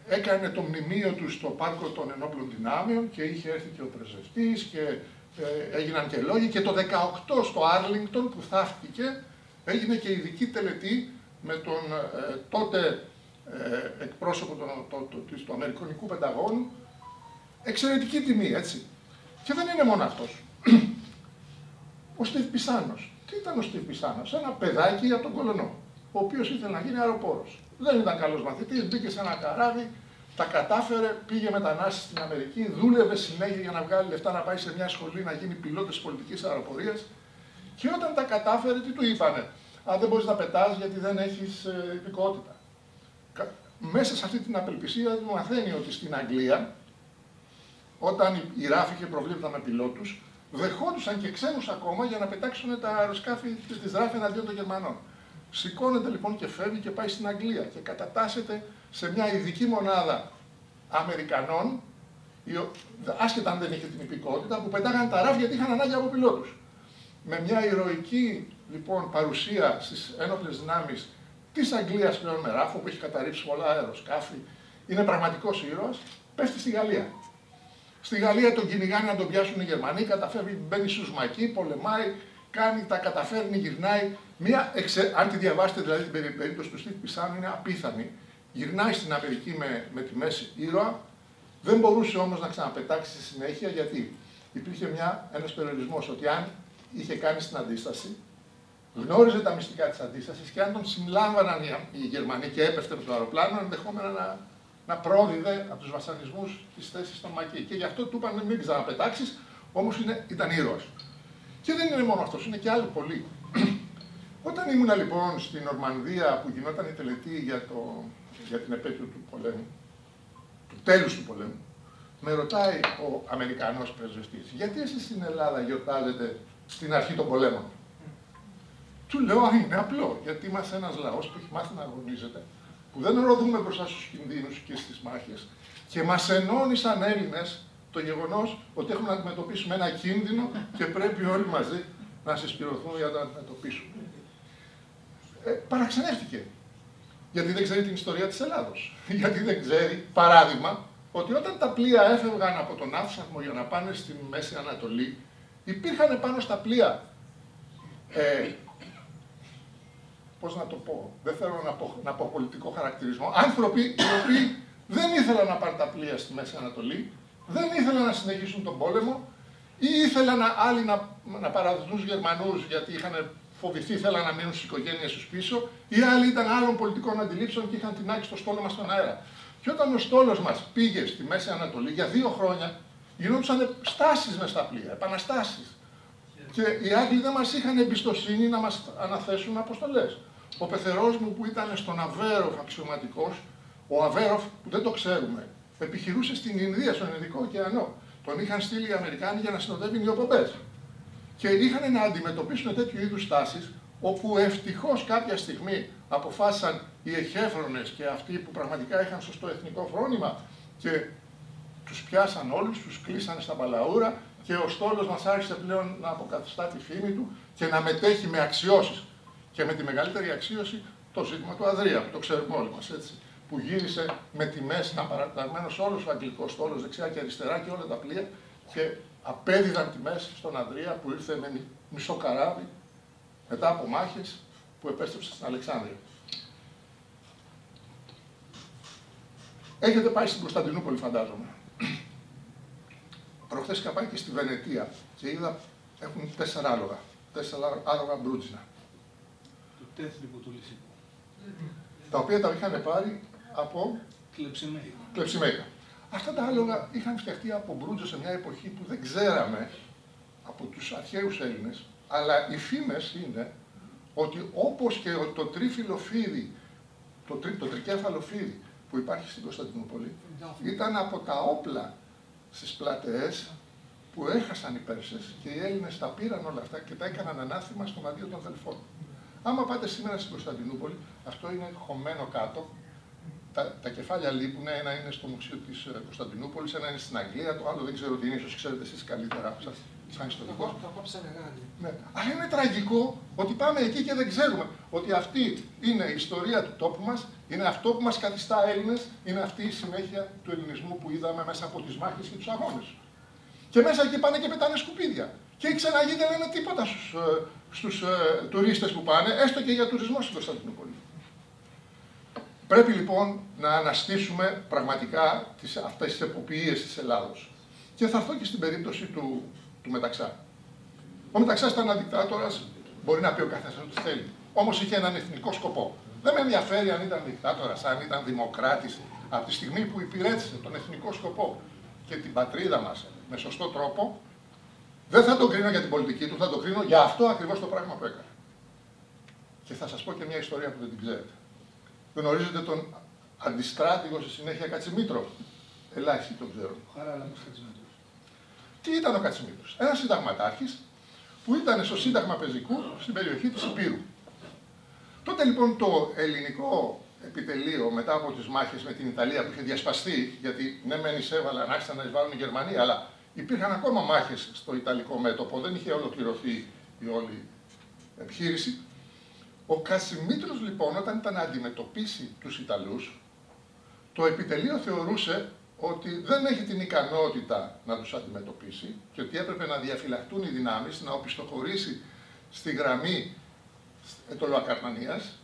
έκανε το μνημείο του στο πάρκο των ενόπλων δυνάμεων και είχε έρθει και ο πρεσβευτής και έγιναν και λόγοι και το 18 στο Άρλινγκτον που θαύτηκε έγινε και ειδική τελετή με τον τότε εκπρόσωπο του Αμερικανικού Πενταγώνου. Εξαιρετική τιμή, έτσι. Και δεν είναι μόνο αυτός. Ο Στιβ Πισάνος. Τι ήταν ο Στιβ Πισάνος? Ένα παιδάκι από τον Κολονό, ο οποίος ήθελε να γίνει αεροπόρος. Δεν ήταν καλός μαθητής, μπήκε σε ένα καράβι, τα κατάφερε, πήγε μετανάστη στην Αμερική, δούλευε συνέχεια για να βγάλει λεφτά να πάει σε μια σχολή να γίνει πιλότος πολιτικής αεροπορίας. Και όταν τα κατάφερε, τι του είπανε? Α, δεν μπορείς να πετάς γιατί δεν έχεις υπηκότητα. Μέσα σε αυτή την απελπισία μαθαίνει ότι στην Αγγλία, όταν η RAF είχε προβλήματα με πιλότους, δεχόντουσαν και ξένους ακόμα για να πετάξουν τα αεροσκάφη της RAF εναντίον των Γερμανών. Σηκώνεται λοιπόν και φεύγει και πάει στην Αγγλία και κατατάσσεται σε μια ειδική μονάδα Αμερικανών, άσχετα αν δεν είχε την υπηκότητα, που πετάγανε τα RAF γιατί είχαν ανάγκη από πιλότους. Με μια ηρωική λοιπόν παρουσία στις ένοπλες δυνάμεις της Αγγλίας πλέον με RAF, που έχει καταρρίψει πολλά αεροσκάφη, είναι πραγματικός ήρωας, πέφτει στη Γαλλία. Στη Γαλλία τον κυνηγάνε να τον πιάσουν οι Γερμανοί, καταφέρει, μπαίνει σουσμακή, πολεμάει, τα καταφέρνει, γυρνάει. Αν τη διαβάσετε δηλαδή την περίπτωση του Στιβ Πισάνου, είναι απίθανη. Γυρνάει στην Αμερική με τη μέση ήρωα, δεν μπορούσε όμως να ξαναπετάξει στη συνέχεια γιατί υπήρχε ένας περιορισμός ότι αν είχε κάνει στην αντίσταση, γνώριζε τα μυστικά της αντίστασης και αν τον συλλάμβαναν οι Γερμανοί και έπεφτε με το αεροπλάνο, ενδεχόμενα να πρόδιδε από τους βασανισμούς της θέσης των Μακί. Και γι' αυτό του είπαν μην ξαναπετάξεις, όμως ήταν ήρωας. Και δεν είναι μόνο αυτός, είναι και άλλοι πολλοί. Όταν ήμουνα λοιπόν στην Νορμανδία που γινόταν η τελετή για την επέτειο του πολέμου, του τέλους του πολέμου, με ρωτάει ο Αμερικανός πρεσβευτής, γιατί εσείς στην Ελλάδα γιορτάζετε στην αρχή των πολέμων? Του λέω, είναι απλό, γιατί είμαστε ένας λαός που έχει μάθει να αγωνίζεται, που δεν οροδούμε μπροστά στους κινδύνους και στις μάχες και μας ενώνει σαν Έλληνες το γεγονός ότι έχουμε να αντιμετωπίσουμε ένα κίνδυνο και πρέπει όλοι μαζί να συσπηρωθούμε για να το αντιμετωπίσουμε. Παραξενεύτηκε. Γιατί δεν ξέρει την ιστορία της Ελλάδος. Γιατί δεν ξέρει, παράδειγμα, ότι όταν τα πλοία έφευγαν από τον Ναύσαθμο για να πάνε στη Μέση Ανατολή, υπήρχαν πάνω στα πλοία, πώς να το πω, δεν θέλω να πω πολιτικό χαρακτηρισμό, άνθρωποι οι οποίοι δεν ήθελαν να πάρουν τα πλοία στη Μέση Ανατολή, δεν ήθελαν να συνεχίσουν τον πόλεμο ή ήθελαν άλλοι να παραδοθούν τους Γερμανούς γιατί είχαν φοβηθεί, θέλαν να μείνουν στις οικογένειες τους πίσω, οι άλλοι ήταν άλλων πολιτικών αντιλήψεων και είχαν τεινάξει στο στόλο μας στον αέρα. Και όταν ο στόλος μας πήγε στη Μέση Ανατολή για 2 χρόνια, γινόντουσαν στάσεις μες στα πλοία, επαναστάσεις. Και οι Άγγλοι δεν μας είχαν εμπιστοσύνη να μας αναθέσουν αποστολές. Ο πεθερός μου που ήταν στον Αβέροφ αξιωματικός, ο Αβέροφ που δεν το ξέρουμε, επιχειρούσε στην Ινδία, στον Ινδικό ωκεανό. Τον είχαν στείλει οι Αμερικάνοι για να συνοδεύει νιοπομπές. Και είχαν να αντιμετωπίσουν τέτοιου είδους τάσεις, όπου ευτυχώς κάποια στιγμή αποφάσισαν οι εχέφρονες και αυτοί που πραγματικά είχαν σωστό εθνικό φρόνημα και τους πιάσαν όλους, τους κλείσανε στα μπαλαούρα και ο στόλος μας άρχισε πλέον να αποκαθιστά τη φήμη του και να μετέχει με αξιώσεις. Και με τη μεγαλύτερη αξίωση το ζήτημα του Ανδρεία, που το ξέρουμε όλοι μας, έτσι. Που γύρισε με τιμές, ήταν παραταγμένος όλος ο αγγλικός στόλος δεξιά και αριστερά και όλα τα πλοία και απέδιδαν τιμές στον Ανδρεία που ήρθε με μισό καράβι μετά από μάχες που επέστρεψε στην Αλεξάνδρεια. Έχετε πάει στην Κωνσταντινούπολη, φαντάζομαι. Προχθές είχα πάει και στη Βενετία και είδα έχουν 4 άλογα. 4 άλογα μπρούτζινα. Το τέθρυπο του Λυσικού. Τα οποία τα είχαν πάρει από κλεψιμαίκα. Αυτά τα άλογα είχαν φτιαχτεί από μπρούτζο σε μια εποχή που δεν ξέραμε από τους αρχαίους Έλληνες, αλλά οι φήμες είναι ότι όπως και το τρίφυλλο φίδι, το τρικέφαλο φίδι που υπάρχει στην Κωνσταντινούπολη, ήταν από τα όπλα στις πλατεές που έχασαν οι Πέρσες και οι Έλληνες τα πήραν όλα αυτά και τα έκαναν ανάθημα στον αντίο των Δελφών. Άμα πάτε σήμερα στην Κωνσταντινούπολη, αυτό είναι χωμένο κάτω. Τα κεφάλια λείπουν, ένα είναι στο Μουσείο της Κωνσταντινούπολης, ένα είναι στην Αγγλία, το άλλο δεν ξέρω τι είναι, ίσως ξέρετε εσείς καλύτερα σαν ιστορικός. Το κόψανε Γάλλοι. Ναι. Αλλά είναι τραγικό ότι πάμε εκεί και δεν ξέρουμε ότι αυτή είναι η ιστορία του τόπου μας, είναι αυτό που μας καθιστά Έλληνες, είναι αυτή η συνέχεια του ελληνισμού που είδαμε μέσα από τις μάχες και τους αγώνες. Και μέσα εκεί πάνε και πετάνε σκουπίδια. Και οι ξεναγοί δεν λένε τίποτα στους τουρίστες που πάνε, έστω και για τουρισμό στην Κωνσταντινούπολη. Πρέπει λοιπόν να αναστήσουμε πραγματικά αυτές τις εποποιίες της Ελλάδος. Και θα έρθω και στην περίπτωση του Μεταξά. Ο Μεταξάς ήταν ένα δικτάτορας, μπορεί να πει ο καθένας ό,τι θέλει. Όμως είχε έναν εθνικό σκοπό. Δεν με ενδιαφέρει αν ήταν δικτάτορας, αν ήταν δημοκράτης. Από τη στιγμή που υπηρέτησε τον εθνικό σκοπό και την πατρίδα μας με σωστό τρόπο, δεν θα τον κρίνω για την πολιτική του, θα τον κρίνω για αυτό ακριβώς το πράγμα που έκανε. Και θα σας πω και μια ιστορία που δεν την ξέρετε. Γνωρίζετε τον αντιστράτηγο στη συνέχεια Κατσιμήτρο? Ελάχιστοι τον ξέρουν. Χαράλαμπος Κατσιμήτρος. Τι ήταν ο Κατσιμήτρος? Ένας συνταγματάρχης που ήταν στο Σύνταγμα Πεζικού στην περιοχή της Υπήρου. Τότε λοιπόν το ελληνικό επιτελείο μετά από τις μάχες με την Ιταλία που είχε διασπαστεί, γιατί ναι μεν εισέβαλαν, άρχισαν να εισβάλλουν οι Γερμανοί, αλλά υπήρχαν ακόμα μάχες στο Ιταλικό μέτωπο, δεν είχε ολοκληρωθεί η όλη επιχείρηση. Ο Κατσιμήτρος λοιπόν όταν ήταν να αντιμετωπίσει τους Ιταλούς, το επιτελείο θεωρούσε ότι δεν έχει την ικανότητα να τους αντιμετωπίσει και ότι έπρεπε να διαφυλαχτούν οι δυνάμεις, να οπισθοχωρήσει στη γραμμή Αιτωλοακαρνανίας,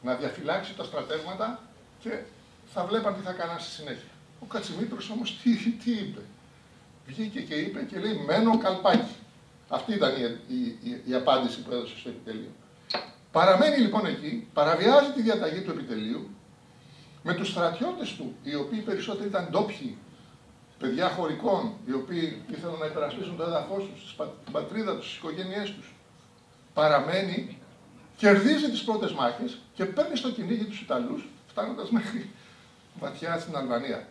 να διαφυλάξει τα στρατεύματα και θα βλέπαν τι θα κάναν στη συνέχεια. Ο Κατσιμήτρος όμως τι είπε? Βγήκε και είπε και λέει μένω καλπάκι. Αυτή ήταν η απάντηση που έδωσε στο επιτελείο. Παραμένει λοιπόν εκεί, παραβιάζει τη διαταγή του επιτελείου, με τους στρατιώτες του, οι οποίοι περισσότεροι ήταν ντόπιοι, παιδιά χωρικών, οι οποίοι ήθελαν να υπερασπίσουν το έδαφος τους, την πατρίδα τους, τις οικογένειές τους. Παραμένει, κερδίζει τις πρώτες μάχες και παίρνει στο κυνήγι τους Ιταλούς, φτάνοντας μέχρι βαθιά στην Αλβανία.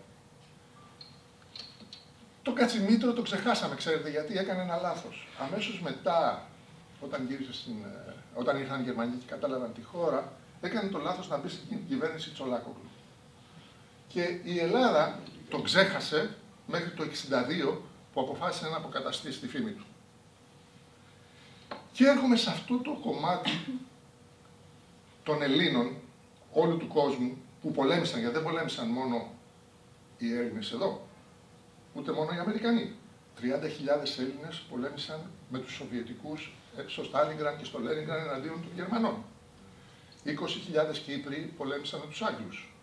Το Κατσιμήτρο το ξεχάσαμε, ξέρετε, γιατί έκανε ένα λάθος. Αμέσως μετά, όταν ήρθαν οι Γερμανοί και κατάλαβαν τη χώρα, έκανε το λάθος να μπει στην κυβέρνηση Τσολάκογλου. Και η Ελλάδα το ξέχασε μέχρι το 1962 που αποφάσισε να αποκαταστήσει τη φήμη του. Και έρχομαι σε αυτό το κομμάτι των Ελλήνων, όλου του κόσμου, που πολέμησαν, γιατί δεν πολέμησαν μόνο οι Έλληνες εδώ, ούτε μόνο οι Αμερικανοί. 30.000 Έλληνες πολέμησαν με τους Σοβιετικούς στο Στάλινγκραντ και στο Λένινγκραντ εναντίον των Γερμανών. 20.000 Κύπροι πολέμησαν με τους Άγγλους.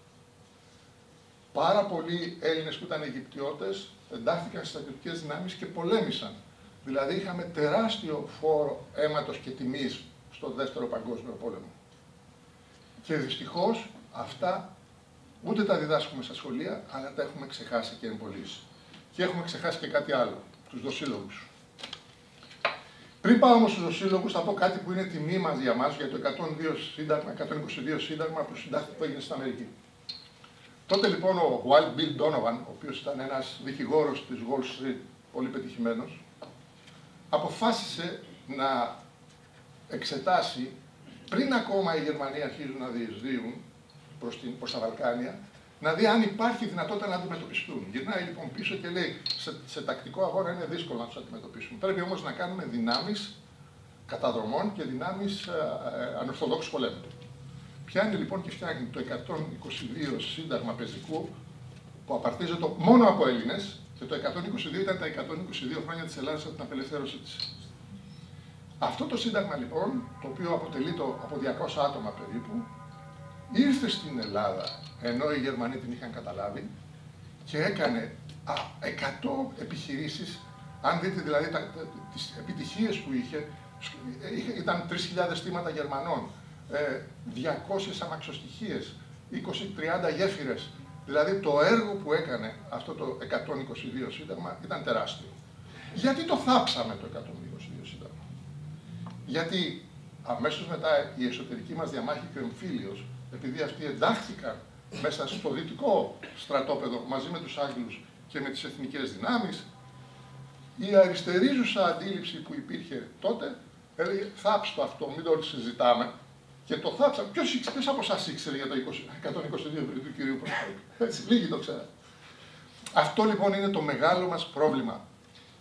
Πάρα πολλοί Έλληνες που ήταν Αιγυπτιώτες εντάχθηκαν στις στρατιωτικές δυνάμεις και πολέμησαν Δηλαδή είχαμε τεράστιο φόρο αίματος και τιμής στο Δεύτερο Παγκόσμιο Πόλεμο. Και δυστυχώς αυτά ούτε τα διδάσκουμε στα σχολεία, αλλά τα έχουμε ξεχάσει και εμπολίσει. Και έχουμε ξεχάσει και κάτι άλλο, τους δοσύλλογους. Πριν πάω όμως στους δοσύλλογους, θα πω κάτι που είναι τιμή μας για μας, για το 122 σύνταγμα που έγινε στην Αμερική. Τότε λοιπόν ο Wild Bill Donovan, ο οποίος ήταν ένας δικηγόρος της Wall Street, πολύ πετυχημένος, αποφάσισε να εξετάσει, πριν ακόμα οι Γερμανοί αρχίζουν να διεισδύουν προς τα Βαλκάνια, να δει αν υπάρχει δυνατότητα να αντιμετωπιστούν. Γυρνάει λοιπόν πίσω και λέει: σε τακτικό αγώνα είναι δύσκολο να τους αντιμετωπίσουμε. Πρέπει όμως να κάνουμε δυνάμεις καταδρομών και δυνάμεις ανορθοδόξου πολέμου. Πιάνει λοιπόν και φτιάχνει το 122 σύνταγμα πεζικού, που απαρτίζεται μόνο από Έλληνες, και το 122 ήταν τα 122 χρόνια της Ελλάδας από την απελευθέρωσή της. Αυτό το σύνταγμα λοιπόν, το οποίο αποτελείται από 200 άτομα περίπου, ήρθε στην Ελλάδα, ενώ οι Γερμανοί την είχαν καταλάβει, και έκανε 100 επιχειρήσεις. Αν δείτε δηλαδή τις επιτυχίες που είχε, ήταν 3.000 θύματα Γερμανών, 200 αμαξοστοιχίες, 20-30 γέφυρες. Δηλαδή το έργο που έκανε αυτό το 122 σύνταγμα ήταν τεράστιο. Γιατί το θάψαμε το 122 σύνταγμα? Γιατί αμέσως μετά η εσωτερική μας διαμάχη και ο εμφύλιος, επειδή αυτοί εντάχθηκαν μέσα στο δυτικό στρατόπεδο μαζί με τους Άγγλους και με τις εθνικές δυνάμεις, η αριστερίζουσα αντίληψη που υπήρχε τότε έλεγε: θάψτε αυτό, μην το συζητάμε. Και το θάψαμε. Ποιος από εσάς ήξερε για το 122 του κυρίου Πρωθυπουργού? Έτσι, λίγοι το ξέραν. Αυτό λοιπόν είναι το μεγάλο μας πρόβλημα.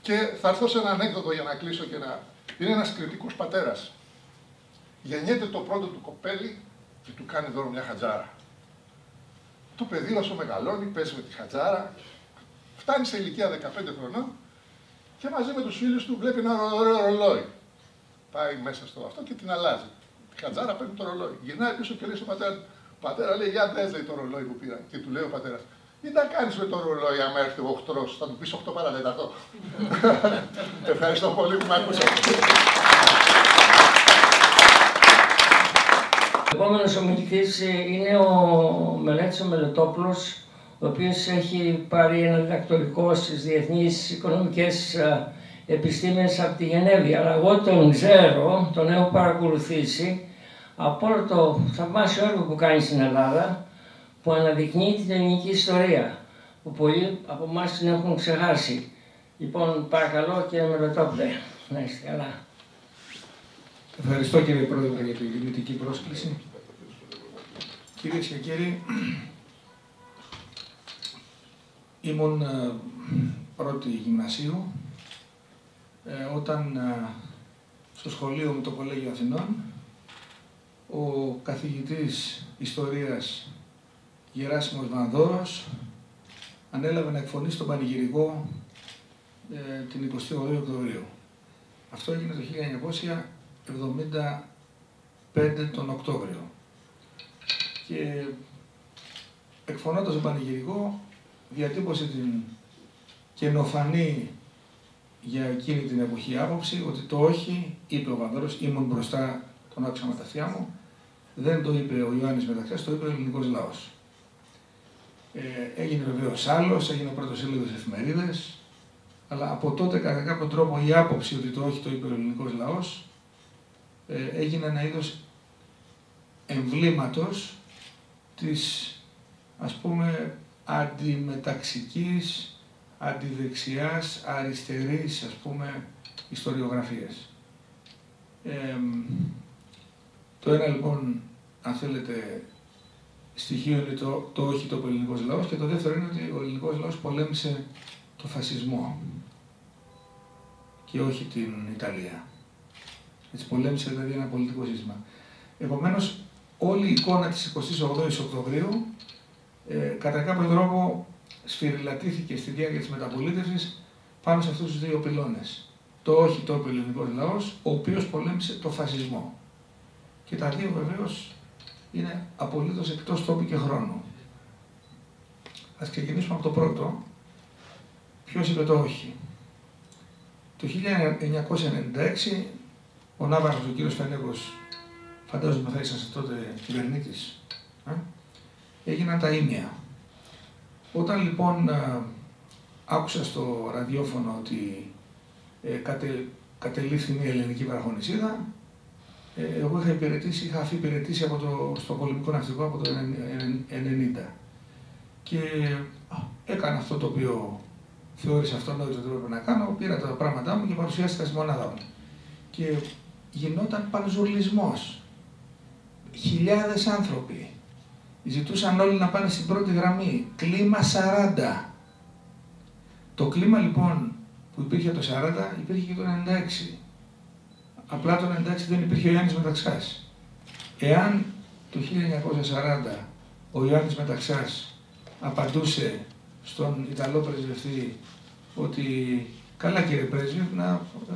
Και θα έρθω σε ένα ανέκδοτο για να κλείσω και να... Είναι ένας κριτικός πατέρας. Γεννιέται το πρώτο του κοπέλι και του κάνει δώρο μια χατζάρα. Το παιδί όσο μεγαλώνει, παίζει με τη χατζάρα, φτάνει σε ηλικία 15 χρονών και μαζί με τους φίλους του βλέπει ένα ωραίο ρολόι. Πάει μέσα στο αυτό και την αλλάζει. Τη χατζάρα παίρνει το ρολόι. Γυρνάει πίσω και λέει στον πατέρα του: πατέρα, λέει, για δες, λέει, το ρολόι που πήρα. Και του λέει ο πατέρας: τι τα κάνεις με το ρολόι, άμα έρθει ο οχτρός? Θα του πεις 8 παρατέταρτο. Ευχαριστώ πολύ που με ακούσατε. Ο επόμενος ομιλητής είναι ο Μελέτης ο Μελετόπουλος, ο οποίος έχει πάρει ένα διδακτορικό στις διεθνείς οικονομικές επιστήμες από τη Γενέβη. Αλλά εγώ τον ξέρω, τον έχω παρακολουθήσει από όλο το θαυμάσιο έργο που κάνει στην Ελλάδα, που αναδεικνύει την ελληνική ιστορία, που πολλοί από εμάς την έχουν ξεχάσει. Λοιπόν, παρακαλώ κύριε Μελετόπουλε, να είστε καλά. Ευχαριστώ κύριε Πρόεδρε για την γεννητική πρόσκληση. Κυρίες και κύριοι, ήμουν πρώτη γυμνασίου όταν στο σχολείο μου, το Κολέγιο Αθηνών, ο καθηγητής ιστορίας Γεράσιμος Βανδόρος ανέλαβε να εκφωνήσει τον πανηγυρικό την 28η Οκτωβρίου. Αυτό έγινε το 1975 τον Οκτώβριο. Και εκφωνώντας τον πανηγυρικό διατύπωσε την καινοφανή για εκείνη την εποχή άποψη ότι το όχι, είπε ο Βανδόρος, ήμουν μπροστά, τον άκουσα με τα αυτιά μου, δεν το είπε ο Ιωάννης Μεταξιάς, το είπε ο ελληνικός λαός. Έγινε βεβαίως άλλος, έγινε πρωτοσέλιδος εφημερίδες, αλλά από τότε κατά κάποιο τρόπο η άποψη ότι το όχι το είπε ο ελληνικός λαός έγινε ένα είδος εμβλήματος της, ας πούμε, αντιμεταξικής, αντιδεξιάς, αριστερής, ας πούμε, ιστοριογραφίας. Το ένα λοιπόν, αν θέλετε, στοιχείο είναι το όχι το είπε ο ελληνικός λαός, και το δεύτερο είναι ότι ο ελληνικός λαός πολέμησε το φασισμό και όχι την Ιταλία. Έτσι πολέμησε δηλαδή ένα πολιτικό σύστημα. Επομένως, όλη η εικόνα της 28ης Οκτωβρίου κατά κάποιο τρόπο σφυριλατήθηκε στη διάρκεια της μεταπολίτευσης πάνω σε αυτούς τους δύο πυλώνες. Το όχι το είπε ο ελληνικός λαός, ο οποίος πολέμησε το φασισμό. Και τα δύο βεβαίως είναι απολύτως εκτός τόπου και χρόνου. Ας ξεκινήσουμε από το πρώτο. Ποιος είπε το όχι? Το 1996 ο Ναύαρχος, ο κύριος Φενέκος, φαντάζομαι θα ήσασταν τότε κυβερνήτης, έγιναν τα ήμια. Όταν λοιπόν άκουσα στο ραδιόφωνο ότι κατελήφθη μια ελληνική βραχονησίδα, εγώ είχα αφιπηρετήσει στο πολεμικό ναυτικό από το 1990 και έκανα αυτό το οποίο θεώρησα αυτονόητο ότι έπρεπε να κάνω, πήρα τα πράγματά μου και παρουσιάστηκα στη μονάδα μου. Και γινόταν πανζουρλισμός. Χιλιάδες άνθρωποι ζητούσαν όλοι να πάνε στην πρώτη γραμμή. Κλίμα 40. Το κλίμα λοιπόν που υπήρχε το 40 υπήρχε και το 96. Απλά το 96 δεν υπήρχε ο Ιωάννης Μεταξάς. Εάν το 1940 ο Ιωάννης Μεταξάς απαντούσε στον Ιταλό πρεσβευτή ότι καλά κύριε πρέσβη,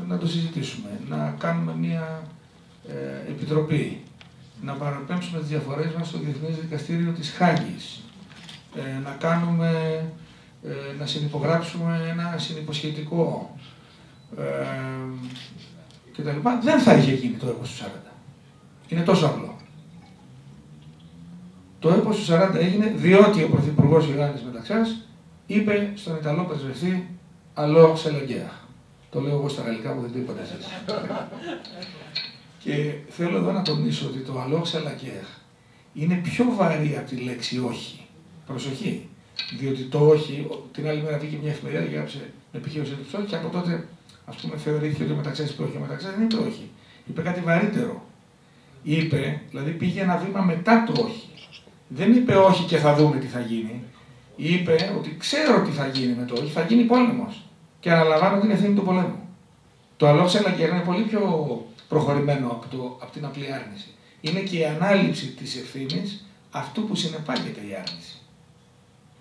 να το συζητήσουμε, να κάνουμε μια επιτροπή, να παραπέμψουμε τις διαφορές μας στο Διεθνές Δικαστήριο της Χάγης, να συνυπογράψουμε ένα συνυποσχετικό κτλ. Δεν θα είχε γίνει το έπος του 40. Είναι τόσο απλό. Το έπος του 40 έγινε διότι ο Πρωθυπουργός Ιωάννης Μεταξάς είπε στον Ιταλό πρεσβευτή «Αλλό σελαγκέα». Το λέω εγώ στα γαλλικά που δεν το είπατε εσείς. Και θέλω εδώ να τονίσω ότι το «Αλλό σελαγκέα» είναι πιο βαρύ από τη λέξη «όχι». Προσοχή. Διότι το «όχι», την άλλη μέρα βγήκε μια εφημερίδα και έγραψε με πηχαίωση του «όχι» και από τότε ας πούμε θεωρήθηκε ότι ο Μεταξάς είπε «όχι». Ο Μεταξάς δεν είπε «όχι». Είπε κάτι βαρύτερο. Είπε, δηλαδή πήγε ένα βήμα μετά το «όχι». Δεν είπε «όχι» και θα δούμε τι θα γίνει. Είπε ότι ξέρω τι θα γίνει με το «όχι», θα γίνει πόλεμος. Και αναλαμβάνω την ευθύνη του πολέμου. Το «αλλό σελαγκέα» είναι πολύ πιο προχωρημένο από την απλή άρνηση. Είναι και η ανάληψη της ευθύνης αυτού που συνεπάγεται η άρνηση.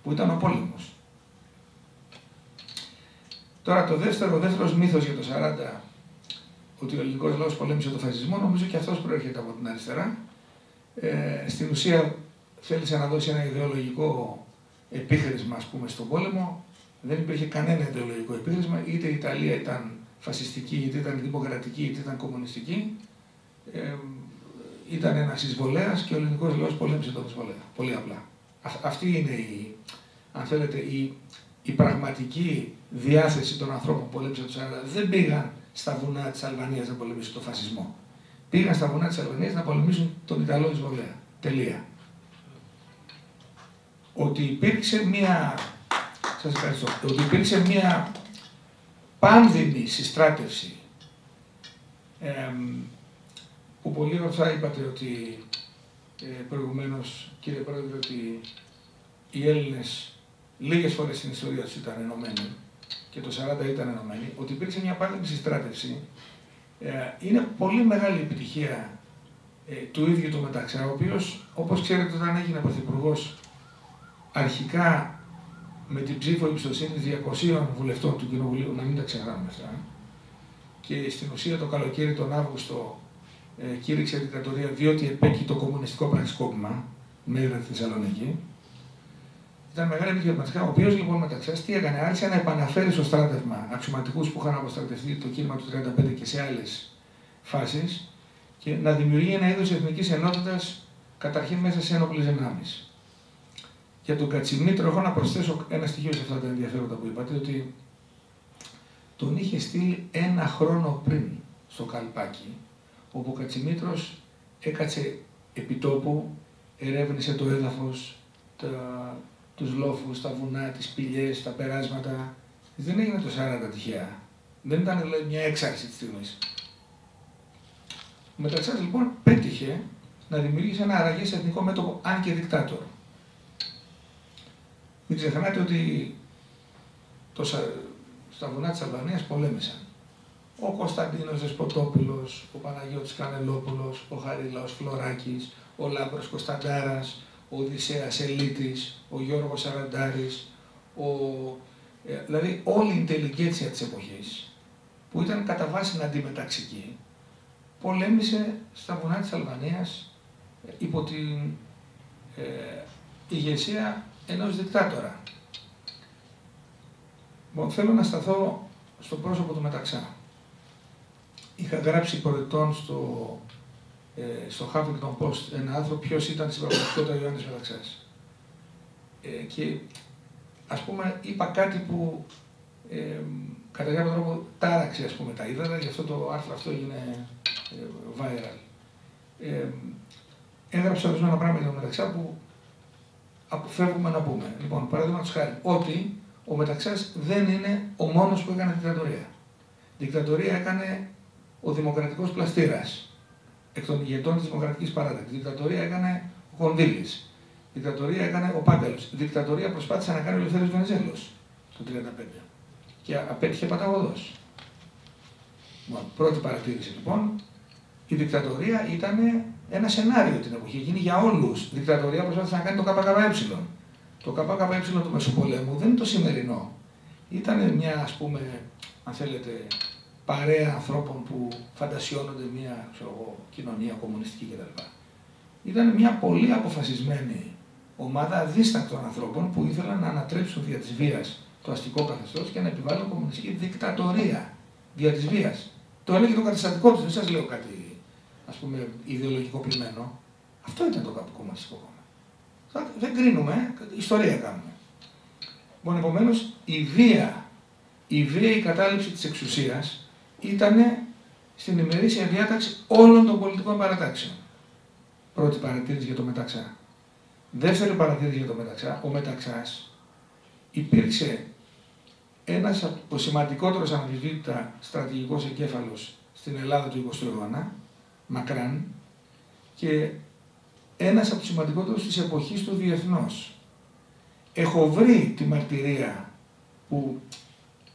Που ήταν ο πόλεμος. Τώρα ο δεύτερος μύθος για το 40, ότι ο ελληνικός λαός πολέμησε το φασισμό, νομίζω και αυτός προέρχεται από την αριστερά. Στην ουσία θέλησε να δώσει ένα ιδεολογικό επίχρησμα, ας πούμε, στον πόλεμο. Δεν υπήρχε κανένα ιδεολογικό επίχρησμα, είτε η Ιταλία ήταν φασιστική, είτε ήταν δημοκρατική, είτε ήταν κομμουνιστική. Ήταν ένας εισβολέας και ο ελληνικός λαός πολέμησε τον εισβολέα. Πολύ απλά. Αυτή είναι αν θέλετε, η πραγματική διάθεση των ανθρώπων που πολέμησαν το 40. Δεν πήγαν στα βουνά της Αλβανίας να πολεμήσουν τον φασισμό. Πήγαν στα βουνά της Αλβανίας να πολεμήσουν τον Ιταλό εισβολέα. Τελεία. Ότι υπήρξε μια πάνδημη συστράτευση που πολύ ορθά είπατε ότι προηγουμένως, κύριε Πρόεδρε, ότι οι Έλληνες λίγες φορές στην ιστορία τους ήταν ενωμένοι και το 40 ήταν ενωμένοι, ότι υπήρξε μια πάνδημη συστράτευση, είναι πολύ μεγάλη επιτυχία του ίδιου του Μεταξά, ο οποίος, όπως ξέρετε, όταν έγινε πρωθυπουργός, αρχικά με την ψήφο εμπιστοσύνης 200 βουλευτών του Κοινοβουλίου, να μην τα ξεχνάμε αυτά, και στην ουσία το καλοκαίρι τον Αύγουστο κήρυξε δικτατορία διότι επέκει το κομμουνιστικό πραξικόπημα με έδρα στη Θεσσαλονίκη. Ήταν μεγάλη επιτυχία του Μεταξά, ο οποίος λοιπόν Μεταξάς τι έκανε, άρχισε να επαναφέρει στο στράτευμα αξιωματικούς που είχαν αποστρατευτεί το κίνημα του 1935 και σε άλλες φάσεις και να δημιουργεί ένα είδος εθνικής ενότητας καταρχήν μέσα σε ένοπλες δυνάμεις. Για τον Κατσιμήτρο, έχω να προσθέσω ένα στοιχείο σε αυτά τα ενδιαφέροντα που είπατε, ότι τον είχε στείλει ένα χρόνο πριν στο Καλπάκι, όπου ο Κατσιμήτρος έκατσε επιτόπου, ερεύνησε το έδαφος, τους λόφους, τα βουνά, τις πηλιές, τα περάσματα. Δεν έγινε το 40 τυχαία. Δεν ήταν δηλαδή μια έξαρση της στιγμής. Ο Μεταξάς λοιπόν πέτυχε να δημιουργήσει ένα αραγές εθνικό μέτωπο, αν και δικτάτορ. Μην ξεχνάτε ότι στα βουνά της Αλβανίας πολέμησαν ο Κωνσταντίνος Δεσποτόπουλος, ο Παναγιώτης Κανελόπουλος, ο Χαρίλαος Φλωράκης, ο Λάμπρος Κωνσταντάρας, ο Οδυσσέας Ελίτης, ο Γιώργος Σαραντάρης, δηλαδή όλη η ιντελιγκέντσια της εποχής, που ήταν κατά βάση αντιμεταξική, πολέμησε στα βουνά της Αλβανίας υπό την ηγεσία ενός δικτάτορα. Θέλω να σταθώ στο πρόσωπο του Μεταξά. Είχα γράψει προετών στο Huffington Post ένα άρθρο ποιος ήταν στην πραγματικότητα ο Ιωάννης Μεταξάς. Και ας πούμε είπα κάτι που κατά κάποιο τρόπο τάραξε ας πούμε τα ύδατα, γι' αυτό το άρθρο αυτό έγινε viral. Έγραψα ορισμένα πράγματα για τον Μεταξά που αποφεύγουμε να πούμε. Λοιπόν, παραδείγματος χάρη, ότι ο Μεταξάς δεν είναι ο μόνος που έκανε δικτατορία. Δικτατορία έκανε ο Δημοκρατικός Πλαστήρας, εκ των ηγετών της Δημοκρατικής Παράταξης. Δικτατορία έκανε ο Κονδύλης. Δικτατορία έκανε ο Πάγκαλος. Δικτατορία προσπάθησε να κάνει ο Ελευθέριος Βενιζέλος το 1935 και απέτυχε παταγωδός. Πρώτη παρατήρηση λοιπόν, η δικτατορία ήταν ένα σενάριο την εποχή, γίνει για όλους. Δικτατορία προσπάθησε να κάνει το ΚΚΕ. Το ΚΚΕ του Μεσοπολέμου δεν είναι το σημερινό. Ήταν μια, ας πούμε, αν θέλετε, παρέα ανθρώπων που φαντασιώνονται μια κοινωνία κομμουνιστική κτλ. Ήταν μια πολύ αποφασισμένη ομάδα αδίστακτων ανθρώπων που ήθελαν να ανατρέψουν δια της βίας το αστικό καθεστώς και να επιβάλλουν κομμουνιστική δικτατορία δια της βίας. Το έλεγε το καταστατικό του, δεν σας λέω κάτι, ας πούμε, ιδεολογικό πλημμένο. Αυτό ήταν το Κομμουνιστικό Κόμμα. Δεν κρίνουμε, ιστορία κάνουμε. Λοιπόν, επομένως, η βίαιη κατάληψη της εξουσίας ήταν στην ημερήσια διάταξη όλων των πολιτικών παρατάξεων. Πρώτη παρατήρηση για το Μεταξά. Δεύτερη παρατήρηση για το Μεταξά. Ο Μεταξάς υπήρξε ένας από ο σημαντικότερος αναμφισβήτητα στρατηγικός εγκέφαλος στην Ελλάδα του 20ου αιώνα, μακράν, και ένας από τους σημαντικότερους της εποχής του διεθνώς. Έχω βρει τη μαρτυρία που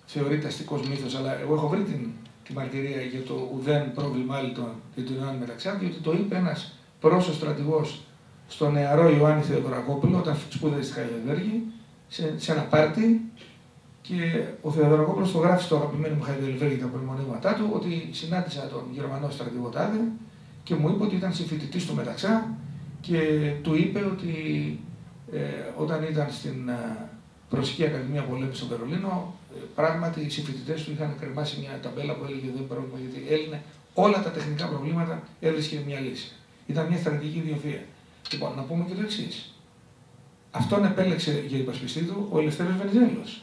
θεωρείται αστικός μύθος, αλλά εγώ έχω βρει τη μαρτυρία για το ουδέν πρόβλημα άλλη για τον Ιωάννη Μεταξά, διότι το είπε ένας πρόσωπος στρατηγός στον νεαρό Ιωάννη Θεοδωρακόπουλο, όταν σπούδασε στη Χαϊδελβέργη, σε ένα πάρτι, και ο Θεοδωρακόπουλος το γράφει στο αγαπημένο μου Χαϊδελβέργη τα προμονήματά του, ότι συνάντησα τον Γερμανό στρατηγό τάδε και μου είπε ότι ήταν συμφοιτητής του Μεταξά και του είπε ότι όταν ήταν στην Ρωσική Ακαδημία Πολέμου στο Βερολίνο, πράγματι οι συμφοιτητές του είχαν κρεμάσει μια ταμπέλα που έλεγε δεν πρόβλημα, γιατί έλυνε όλα τα τεχνικά προβλήματα, έβρισκε μια λύση. Ήταν μια στρατηγική ιδιοφυΐα. Λοιπόν, να πούμε και το εξής. Αυτόν επέλεξε για υπασπιστή του ο Ελευθέριος Βενιζέλος.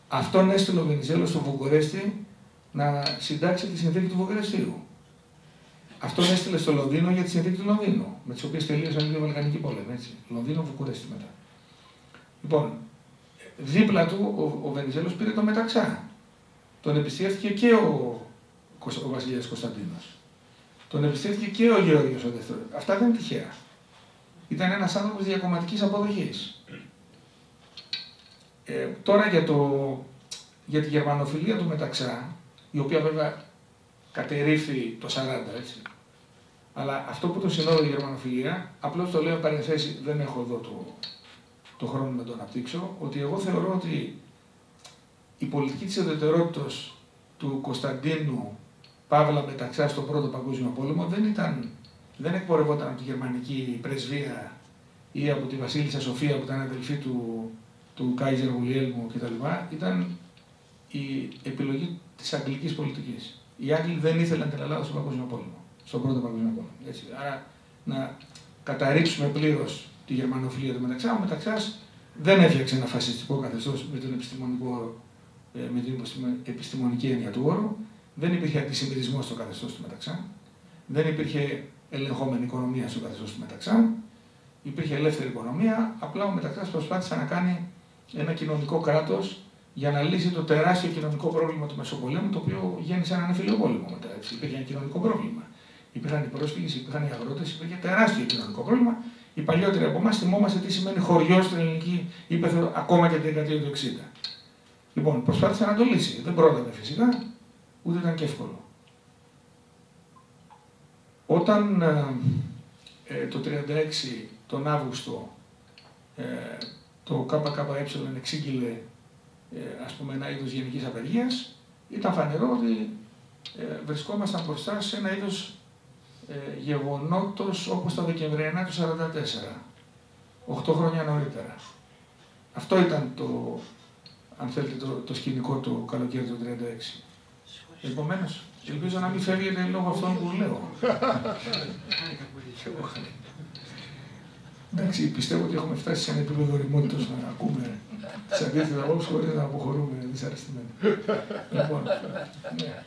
Αυτόν έστειλε ο Βενιζέλος στο Βουκουρέστι να συντάξει τη συνθήκη του Βουκουρεστίου. Αυτόν έστειλε στο Λονδίνο για τη συνθήκη του Λονδίνου, με τις οποίες τελείωσαν οι δύο Βαλκανικοί πόλεμοι. Λονδίνο, Βουκουρέστι μετά. Λοιπόν, δίπλα του ο Βενιζέλος πήρε το Μεταξά. Τον επισκέφθηκε και ο βασιλιάς Κωνσταντίνος. Τον επισκέφθηκε και ο Γεώργιος ο Δεύτερος. Αυτά δεν είναι τυχαία. Ήταν ένας άνθρωπος διακομματικής αποδοχής. Τώρα για τη γερμανοφιλία του Μεταξά, η οποία βέβαια κατερρύφθη το 40, έτσι. Αλλά αυτό που το συνόδευε η γερμανοφιλία, απλώς το λέω παρενθέσει, δεν έχω εδώ το χρόνο να το αναπτύξω, ότι εγώ θεωρώ ότι η πολιτική της ιδιαιτερότητας του Κωνσταντίνου Παύλα Μεταξά στον Πρώτο Παγκόσμιο Πόλεμο δεν εκπορευόταν από τη γερμανική πρεσβεία ή από τη Βασίλισσα Σοφία που ήταν αδελφή του Κάιζερ Γουλιέλμου κτλ. Ήταν η επιλογή της αγγλικής πολιτικής. Οι Άγγλοι δεν ήθελαν την Ελλάδα στον Παγκόσμιο Πόλεμο, στον Πρώτο Παγκόσμιο Πόλεμο. Έτσι. Άρα να καταρρίψουμε πλήρως τη γερμανοφιλία του Μεταξά. Ο Μεταξάς δεν έφτιαξε ένα φασιστικό καθεστώς με την επιστημονική έννοια του όρου. Δεν υπήρχε αντισημιτισμός στο καθεστώς του Μεταξά. Δεν υπήρχε ελεγχόμενη οικονομία στο καθεστώς του Μεταξά. Υπήρχε ελεύθερη οικονομία. Απλά ο Μεταξάς προσπάθησε να κάνει ένα κοινωνικό κράτος για να λύσει το τεράστιο κοινωνικό πρόβλημα του Μεσοπολέμου, το οποίο γέννησε έναν εμφυλίο πόλεμο μετά. Έτσι. Υπήρχε ένα κοινωνικό πρόβλημα. Υπήρχαν οι πρόσφυγες, υπήρχαν οι αγρότες, υπήρχε τεράστιο κοινωνικό πρόβλημα. Οι παλιότεροι από εμάς θυμόμαστε τι σημαίνει χωριό στην ελληνική ύπαιθρο ακόμα και τη δεκαετία του 60. Λοιπόν, προσπάθησε να το λύσει. Δεν πρόλαβε φυσικά, ούτε ήταν και εύκολο. Όταν το 1936, τον Αύγουστο, το ΚΚΕ εξήγηλε ας πούμε, ένα είδος γενικής απεργίας, ήταν φανερό ότι βρισκόμασταν μπροστά σε ένα είδος γεγονότος όπως τα Δεκεμβριανά του 1944, 8 χρόνια νωρίτερα. Αυτό ήταν αν θέλετε, το σκηνικό του καλοκαίρι του 1936. Επομένως, ελπίζω να μην φεύγετε λόγω αυτών που λέω. Εντάξει, πιστεύω ότι έχουμε φτάσει σε ένα επίπεδο ωριμότητος να ακούμε τις αντίθετες απόψεις χωρίς να αποχωρούμε δυσαρεστημένοι. Λοιπόν, ναι.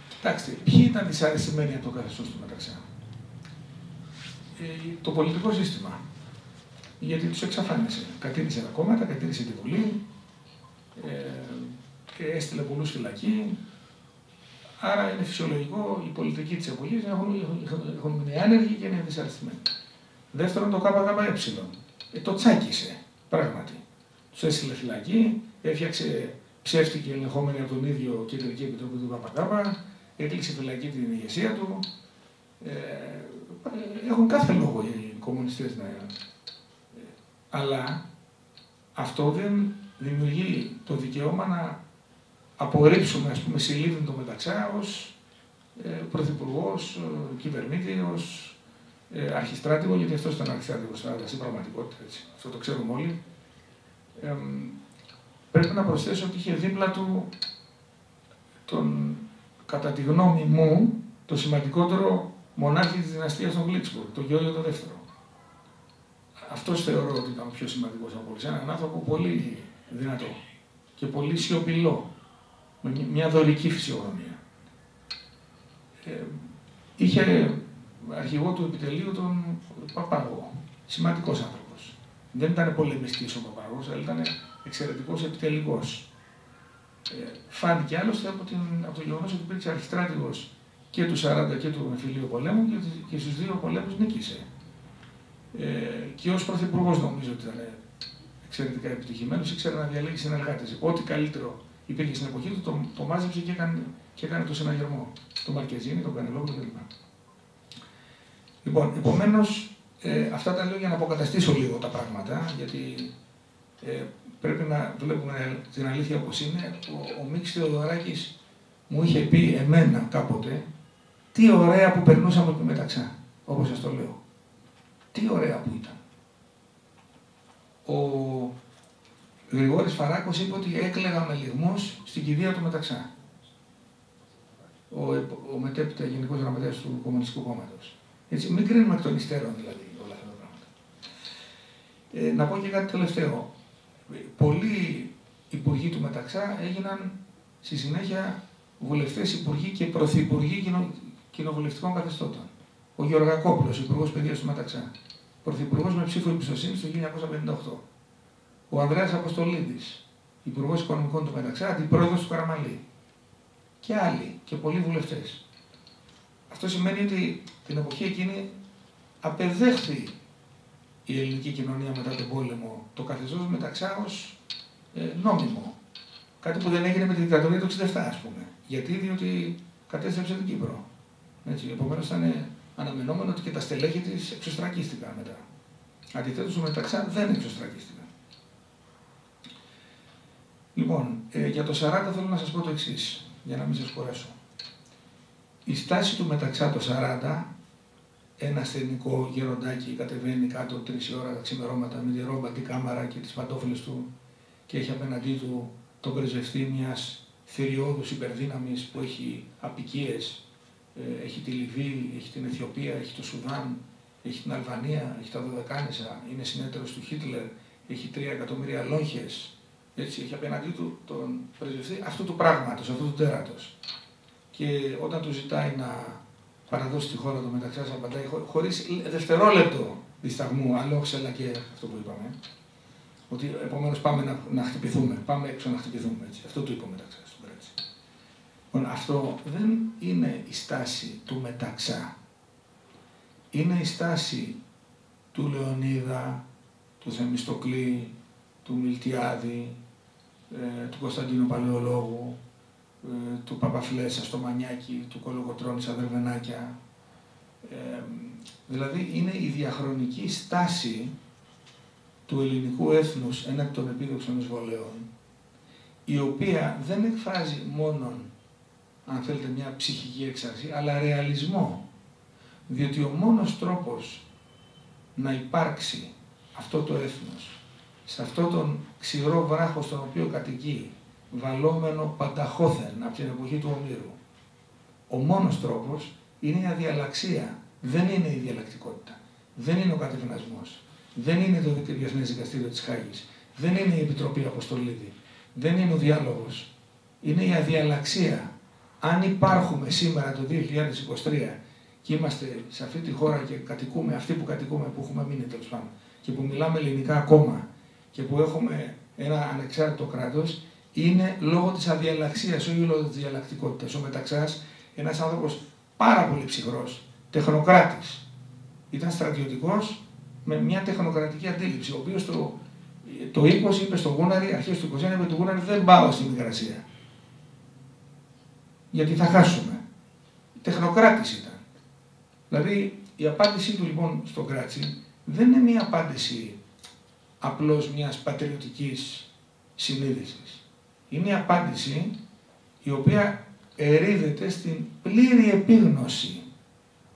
Κοιτάξτε, ποιοι ήταν δυσαρεστημένοι από το καθεστώς του Μεταξά? Το πολιτικό σύστημα. Γιατί τους εξαφάνισε. Κατήρισε τα κόμματα, κατήρισε τη Βουλή, και έστειλε πολλούς φυλακή. Άρα είναι φυσιολογικό οι πολιτικοί της εποχής να έχουν μείνει άνεργοι και είναι δυσαρεστημένοι. Δεύτερον, το ΚΚΕ. Το τσάκισε, πράγματι. Τους έστειλε φυλακή, έφτιαξε ψεύτικη ελεγχόμενη από τον ίδιο Κεντρική Επιτροπή του ΚΚΕ, έκλεισε φυλακή την ηγεσία του. Έχουν κάθε λόγο οι κομμουνιστές να. Αλλά αυτό δεν δημιουργεί το δικαίωμα να απορρίψουμε, ας πούμε, Συλλήβδην το Μεταξά ως πρωθυπουργό, ως κυβερνήτη, ως αρχιστράτηγο, γιατί αυτός ήταν αρχιστράτηγος στην πραγματικότητα, έτσι. Αυτό το ξέρουμε όλοι. Πρέπει να προσθέσω ότι είχε δίπλα του τον, κατά τη γνώμη μου, το σημαντικότερο μονάρχη της δυναστείας των Γλίξμπουργκ, τον Γεώργιο τον Δεύτερο. Αυτός θεωρώ ότι ήταν ο πιο σημαντικός από όλους. Έναν άνθρωπο πολύ δυνατό και πολύ σιωπηλό, με μια δωρική φυσιογνωμία. Είχε αρχηγό του επιτελείου τον Παπάγο, σημαντικός άνθρωπος. Δεν ήταν πολεμιστής ο Παπάγος, αλλά ήταν εξαιρετικός επιτελικός. Φάνηκε άλλωστε από το γεγονός ότι υπήρξε αρχιστράτηγος και του 40 και του εμφυλίου πολέμου και στους δύο πολέμους νίκησε. Και ως πρωθυπουργός νομίζω ότι ήταν εξαιρετικά επιτυχημένος, ήξερε να διαλέγει συνεργάτες. Ό,τι καλύτερο υπήρχε στην εποχή του, το μάζεψε και έκανε το συναγερμό. Το Μαρκεζίνη, τον Κανελόπουλο κλπ. Λοιπόν, επομένως, αυτά τα λέω για να αποκαταστήσω λίγο τα πράγματα, γιατί πρέπει να βλέπουμε την αλήθεια όπως είναι. Ο Μίκης Θεοδωράκης μου είχε πει εμένα κάποτε τι ωραία που περνούσαμε από Μεταξά, όπως σας το λέω. Τι ωραία που ήταν. Ο Γρηγόρης Φαράκος είπε ότι έκλαιγα με λυγμούς στην κηδεία του Μεταξά. Ο μετέπειτα Γενικός Γραμματέας του Κομμουνιστικού Κόμματος. Έτσι, μην κρίνουμε εκ των υστέρων δηλαδή όλα αυτά τα πράγματα. Να πω και κάτι τελευταίο. Πολλοί υπουργοί του Μεταξά έγιναν στη συνέχεια βουλευτές, υπουργοί και πρωθυπουργοί κοινοβουλευτικών καθεστώτων. Ο Γεωργακόπουλος, υπουργός παιδείας του Μεταξά. Πρωθυπουργός με ψήφο εμπιστοσύνης το 1958. Ο Ανδρέας Αποστολίδης, υπουργός οικονομικών του Μεταξά, αντιπρόεδρος του Καραμαλή. Και άλλοι, και πολλοί βουλευτές. Αυτό σημαίνει ότι την εποχή εκείνη απεδέχθη η ελληνική κοινωνία μετά τον πόλεμο το καθεστώς του Μεταξά ως νόμιμο. Κάτι που δεν έγινε με τη δικτατορία του 1967, ας πούμε. Γιατί, διότι κατέστρεψε την Κύπρο. Επομένως ήταν αναμενόμενο ότι και τα στελέχη της εξωστρακίστηκαν μετά. Αντιθέτως, στο Μεταξά δεν εξωστρακίστηκαν. Λοιπόν, για το 40 θέλω να σας πω το εξής, για να μην σας κουράσω. Η στάση του Μεταξά το 40, ένα ασθενικό γεροντάκι κατεβαίνει κάτω 3 ώρα τα ξημερώματα με τη ρόμπα, την κάμαρα και τις παντόφλες του και έχει απέναντί του τον πρεσβευτή μιας θηριώδους υπερδύναμης που έχει αποικίες. Έχει τη Λιβύη, έχει την Αιθιοπία, έχει το Σουδάν, έχει την Αλβανία, έχει τα Δωδεκάνησα, είναι συνέτερος του Χίτλερ, έχει 3 εκατομμύρια λόγχες. Έτσι, έχει απέναντί του τον πρεσβευτή αυτού του πράγματος, αυτού του τέρατος. Και όταν του ζητάει να παραδώσει τη χώρα του Μεταξά, απαντάει χωρίς δευτερόλεπτο δισταγμού, αλόξελα και αυτό που είπαμε. Ότι επομένως πάμε να χτυπηθούμε, πάμε έξω να χτυπηθούμε. Έτσι. Αυτό του είπε ο Μεταξά. Αυτό δεν είναι η στάση του Μεταξά. Είναι η στάση του Λεωνίδα, του Θεμιστοκλή, του Μιλτιάδη, του Κωνσταντίνου Παλαιολόγου, του Παπαφλέσσα στο Μανιάκι, του Κολογοτρώνη στα Δερβενάκια. Δηλαδή είναι η διαχρονική στάση του ελληνικού έθνους έναντι των επίδοξων εισβολέων, η οποία δεν εκφράζει μόνον, αν θέλετε, μια ψυχική έξαρση, αλλά ρεαλισμό. Διότι ο μόνος τρόπος να υπάρξει αυτό το έθνος σε αυτόν τον ξηρό βράχο στον οποίο κατοικεί, βαλόμενο πανταχώθεν από την εποχή του Ομήρου, ο μόνος τρόπος είναι η αδιαλλαξία, δεν είναι η διαλλακτικότητα, δεν είναι ο κατευνασμός, δεν είναι το Διεθνές Δικαστήριο της Χάγης, δεν είναι η Επιτροπή Αποστολίδη, δεν είναι ο διάλογος, είναι η αδιαλλαξία. Αν υπάρχουμε σήμερα το 2023 και είμαστε σε αυτή τη χώρα και κατοικούμε, αυτοί που κατοικούμε, που έχουμε μείνει τέλος πάντων, και που μιλάμε ελληνικά ακόμα και που έχουμε ένα ανεξάρτητο κράτος, είναι λόγω της αδιαλλαξίας, όχι λόγω της διαλλακτικότητας. Ο Μεταξάς, ένας άνθρωπος πάρα πολύ ψυχρός, τεχνοκράτης, ήταν στρατιωτικός με μια τεχνοκρατική αντίληψη, ο οποίος το 20 είπε στο Γούναρη, αρχές του 21 είπε του Γούναρη, δεν πάω στην Μικρασία. Γιατί θα χάσουμε. Τεχνοκράτης ήταν. Δηλαδή η απάντησή του λοιπόν στον Κράτσι δεν είναι μια απάντηση απλώς μιας πατριωτικής συνείδησης. Είναι η απάντηση η οποία ερείδεται στην πλήρη επίγνωση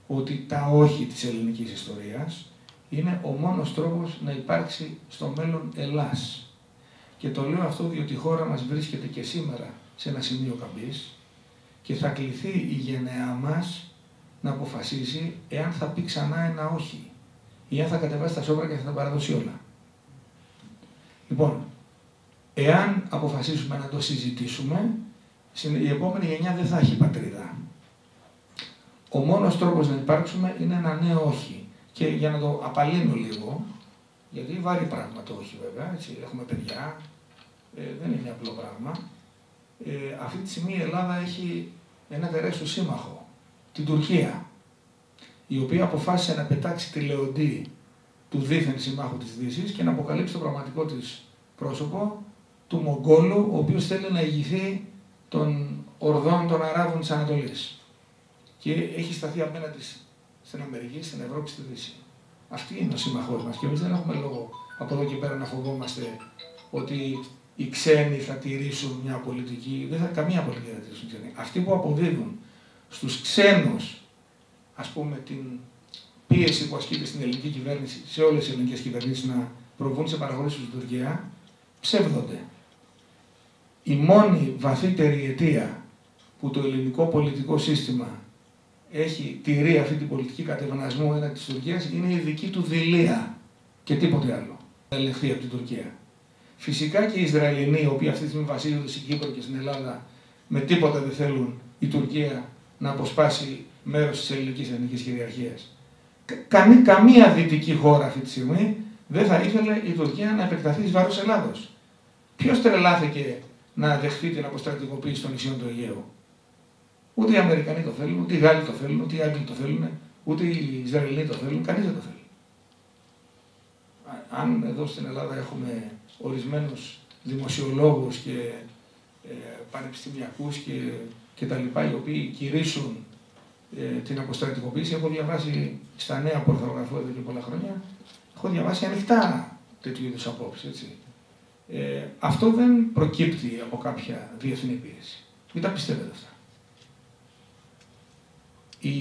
ότι τα όχι της ελληνικής ιστορίας είναι ο μόνος τρόπος να υπάρξει στο μέλλον Ελλάς. Και το λέω αυτό διότι η χώρα μας βρίσκεται και σήμερα σε ένα σημείο καμπής και θα κληθεί η γενεά μας να αποφασίσει εάν θα πει ξανά ένα όχι ή αν θα κατεβάσει τα σόβρα και θα τα παραδώσει όλα. Λοιπόν, εάν αποφασίσουμε να το συζητήσουμε, η επόμενη γενιά δεν θα έχει πατρίδα. Ο μόνος τρόπος να υπάρξουμε είναι ένα νέο όχι. Και για να το απαλύνω λίγο, γιατί βάρη πράγμα το όχι βέβαια, έτσι, έχουμε παιδιά, δεν είναι απλό πράγμα. Αυτή τη στιγμή η Ελλάδα έχει ένα τεράστιο σύμμαχο, την Τουρκία, η οποία αποφάσισε να πετάξει τη λεοντή του δίθεν συμμάχου της Δύσης και να αποκαλύψει το πραγματικό της πρόσωπο, του Μογγόλου, ο οποίος θέλει να ηγηθεί των ορδών των Αράβων της Ανατολής. Και έχει σταθεί απέναντι στην Αμερική, στην Ευρώπη, στη Δύση. Αυτή είναι ο σύμμαχός μας και εμείς δεν έχουμε λόγο από εδώ και πέρα να φοβόμαστε ότι οι ξένοι θα τηρήσουν μια πολιτική, δεν θα καμία πολιτική θα τηρήσουν ξένοι. Αυτοί που αποδίδουν στους ξένους, ας πούμε, την πίεση που ασκείται στην ελληνική κυβέρνηση, σε όλες τις ελληνικές κυβερνήσεις να προβούν σε παραχωρήσεις στην Τουρκία, ψεύδονται. Η μόνη βαθύτερη αιτία που το ελληνικό πολιτικό σύστημα έχει τηρεί αυτή την πολιτική κατευνασμού έναντι της Τουρκίας είναι η δική του δειλία και τίποτε άλλο. Θα ελεγχθεί από την Τουρκία. Φυσικά και οι Ισραηλινοί, οι οποίοι αυτή τη στιγμή βασίζονται στην Κύπρο και στην Ελλάδα, με τίποτα δεν θέλουν η Τουρκία να αποσπάσει μέρος της ελληνικής εθνικής κυριαρχίας. Καμία δυτική χώρα αυτή τη στιγμή δεν θα ήθελε η Τουρκία να επεκταθεί εις βάρος Ελλάδος. Ποιος τρελάθηκε να δεχθεί την αποστρατικοποίηση των νησιών του Αιγαίου? Ούτε οι Αμερικανοί το θέλουν, ούτε οι Γάλλοι το θέλουν, ούτε οι Άγγλοι το θέλουν, ούτε οι Ισραηλοί το θέλουν, κανείς δεν το θέλει. Αν εδώ στην Ελλάδα έχουμε ορισμένους δημοσιολόγους και πανεπιστημιακούς και τα λοιπά, οι οποίοι κηρύσσουν την αποστρατικοποίηση, έχω διαβάσει στα νέα που ορθογραφώ εδώ και πολλά χρόνια, έχω διαβάσει ανοιχτά τέτοιου είδους απόψεις, έτσι. Αυτό δεν προκύπτει από κάποια διεθνή πίεση. Μην τα πιστεύετε αυτά. Η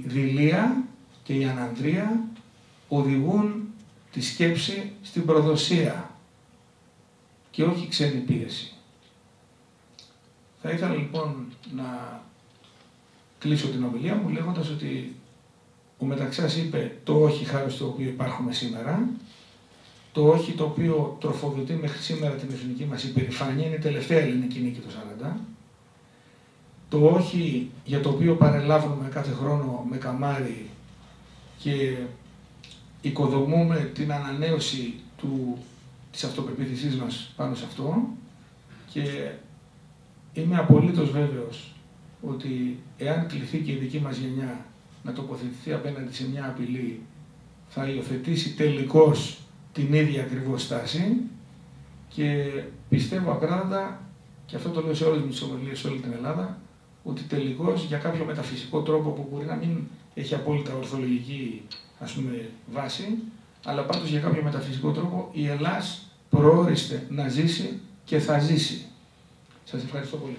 δειλία και η ανανδρεία οδηγούν τη σκέψη στην προδοσία και όχι ξένη πίεση. Θα ήθελα λοιπόν να κλείσω την ομιλία μου λέγοντας ότι ο Μεταξάς είπε το όχι χάρη στο οποίο υπάρχουμε σήμερα, το όχι το οποίο τροφοδοτεί μέχρι σήμερα την εθνική μας υπερηφάνεια, είναι η τελευταία ελληνική νίκη το 40, το όχι για το οποίο παρελάβουμε κάθε χρόνο με καμάρι και οικοδομούμε την ανανέωση της αυτοπεποίθησής μας πάνω σε αυτό, και είμαι απολύτως βέβαιος ότι εάν κληθεί και η δική μας γενιά να τοποθετηθεί απέναντι σε μια απειλή, θα υιοθετήσει τελικώς την ίδια ακριβώς στάση, και πιστεύω ακράδαντα, και αυτό το λέω σε όλες τις ομιλίες σε όλη την Ελλάδα, ότι τελικώς για κάποιο μεταφυσικό τρόπο που μπορεί να μην έχει απόλυτα ορθολογική, ας πούμε, βάση, αλλά πάντως για κάποιο μεταφυσικό τρόπο η Ελλάς προόριστε να ζήσει και θα ζήσει. Σας ευχαριστώ πολύ.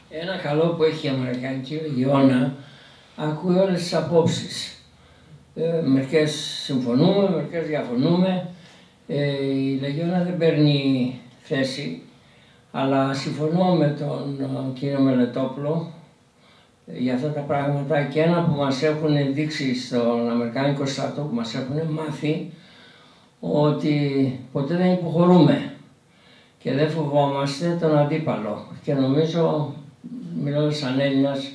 Ένα καλό που έχει η Αμερικανική Λεγιώνα, ακούει όλες τις απόψεις. Μερικές συμφωνούμε, μερικές διαφωνούμε. Η Λεγιώνα δεν παίρνει θέση, αλλά συμφωνώ με τον κύριο Μελετόπουλο για αυτά τα πράγματα και ένα που μας έχουν δείξει στον Αμερικάνικο στρατό, που μας έχουν μάθει ότι ποτέ δεν υποχωρούμε και δεν φοβόμαστε τον αντίπαλο. Και νομίζω, μιλώντας σαν Έλληνας,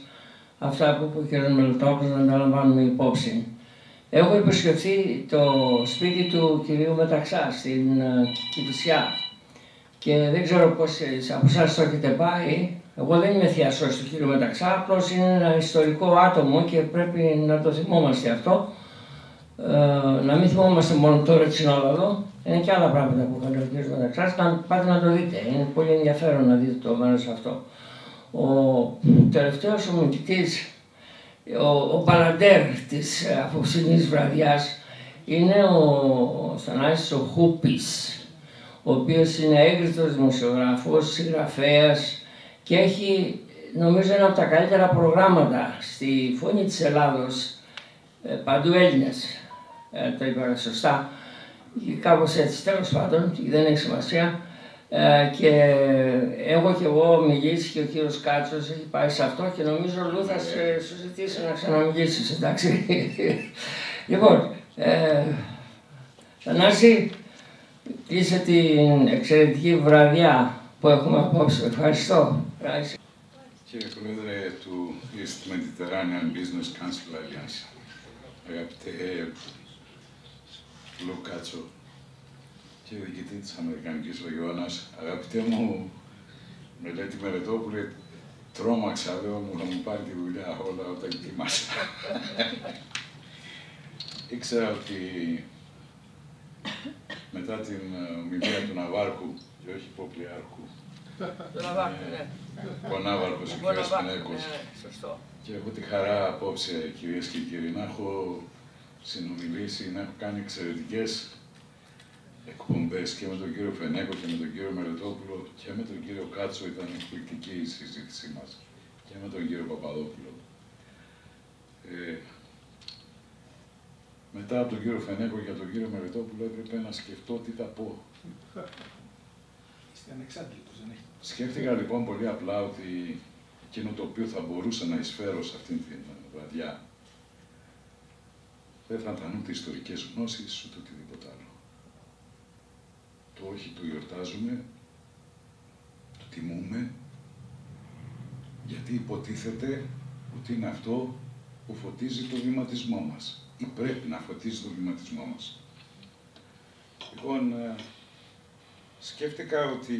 αυτά που είπε ο κ. Μελετόπουλος να τα λαμβάνουμε υπόψη. Έχω επισκεφθεί το σπίτι του κυρίου Μεταξά στην Κηφισιά και δεν ξέρω πόσοι από εσάς το έχετε πάει. Εγώ δεν είμαι θειασός του κύριου Μεταξά, απλώς είναι ένα ιστορικό άτομο και πρέπει να το θυμόμαστε αυτό. Να μην θυμόμαστε μόνο το Ρετσινόλαδο, είναι και άλλα πράγματα που έκανε ο κύριος Μεταξάς, πάτε να το δείτε, είναι πολύ ενδιαφέρον να δείτε το μέρος αυτό. Ο τελευταίος ομιλητής, ο παλαντέρ της απόψινής βραδιάς, είναι ο Θανάσης ο Χούπης, ο οποίος είναι έγκριτος δημοσιογράφος, συγγραφέας και έχει, νομίζω, ένα από τα καλύτερα προγράμματα στη Φωνή της Ελλάδος, παντού Έλληνες, το είπα σωστά, κάπως έτσι, τέλος πάντων, δεν έχει σημασία. Και έχω και εγώ μιλήσει και ο κύριος Κάτσος έχει πάει σε αυτό και νομίζω ο Λου θα σου ζητήσει να ξαναμιλήσεις, εντάξει. Λοιπόν, Θανάση, κλείσε την εξαιρετική βραδιά που έχουμε απόψε. Ευχαριστώ. Κύριε Πρόεδρε του East Mediterranean Business Council Alliance, αγαπητέ Λου Κάτσο, κύριε διοικητή της Αμερικανικής Λεγιώνας, αγαπητέ μου Μελέτη Μελετόπουλε, τρόμαξα, λέω μου να μου πάρει τη δουλειά όλα όταν κοιμάσαι. Ήξερα ότι μετά την ομιλία του Ναβάρχου, και όχι Ποπλιάρχου, ο Ναύαρχος, ο κ. Σπινέκος, και έχω τη χαρά απόψε, κυρίες και κύριοι, να έχω συνομιλήσει, να έχω κάνει εξαιρετικές εκπομπές και με τον κύριο Φενέκο και με τον κύριο Μελετόπουλο και με τον κύριο Κάτσο, ήταν εκπληκτική η συζήτησή μας και με τον κύριο Παπαδόπουλο. Μετά από τον κύριο Φενέκο και τον κύριο Μελετόπουλο έπρεπε να σκεφτώ τι θα πω. Είστε ανεξάντλητος, δεν έχετε. Σκέφτηκα λοιπόν πολύ απλά ότι εκείνο το οποίο θα μπορούσα να εισφέρω σε αυτήν την βραδιά δεν θα ήταν ούτε ιστορικές γνώσεις ούτε οτιδήποτε άλλο. Το όχι το γιορτάζουμε, το τιμούμε, γιατί υποτίθεται ότι είναι αυτό που φωτίζει το βηματισμό μας ή πρέπει να φωτίζει το βηματισμό μας. Λοιπόν, σκέφτηκα ότι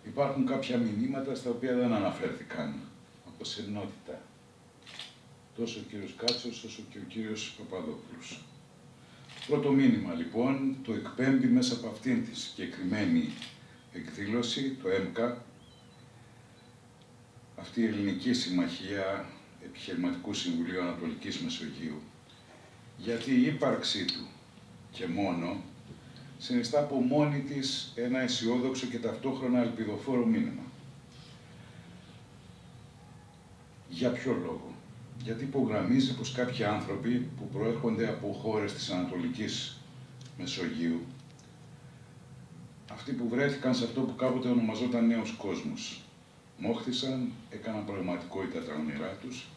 υπάρχουν κάποια μηνύματα στα οποία δεν αναφέρθηκαν από σεμνότητα. Τόσο ο κύριος Κάτσος όσο και ο κύριος Παπαδόπουλος. Πρώτο μήνυμα λοιπόν το εκπέμπει μέσα από αυτήν τη συγκεκριμένη εκδήλωση, το ΕΜΚΑ, αυτή η Ελληνική Συμμαχία Επιχειρηματικού Συμβουλίου Ανατολικής Μεσογείου, γιατί η ύπαρξή του και μόνο συνιστά από μόνη της ένα αισιόδοξο και ταυτόχρονα ελπιδοφόρο μήνυμα. Για ποιο λόγο? Γιατί υπογραμμίζει πως κάποιοι άνθρωποι που προέρχονται από χώρες της Ανατολικής Μεσογείου, αυτοί που βρέθηκαν σε αυτό που κάποτε ονομαζόταν νέος κόσμος, μόχθησαν, έκαναν πραγματικότητα τα όνειρά τους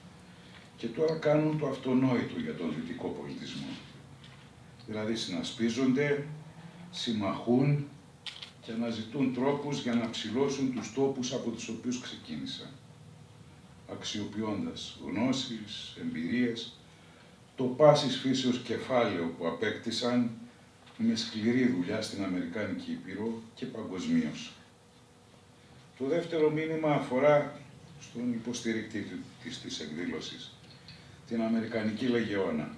και τώρα κάνουν το αυτονόητο για τον δυτικό πολιτισμό. Δηλαδή συνασπίζονται, συμμαχούν και αναζητούν τρόπους για να ψηλώσουν τους τόπους από τους οποίους ξεκίνησαν, αξιοποιώντας γνώσεις, εμπειρίες, το πάσης φύσεως κεφάλαιο που απέκτησαν με σκληρή δουλειά στην Αμερικάνικη Ήπειρο και παγκοσμίως. Το δεύτερο μήνυμα αφορά στον υποστηρικτή της εκδήλωσης, την Αμερικανική Λεγεώνα.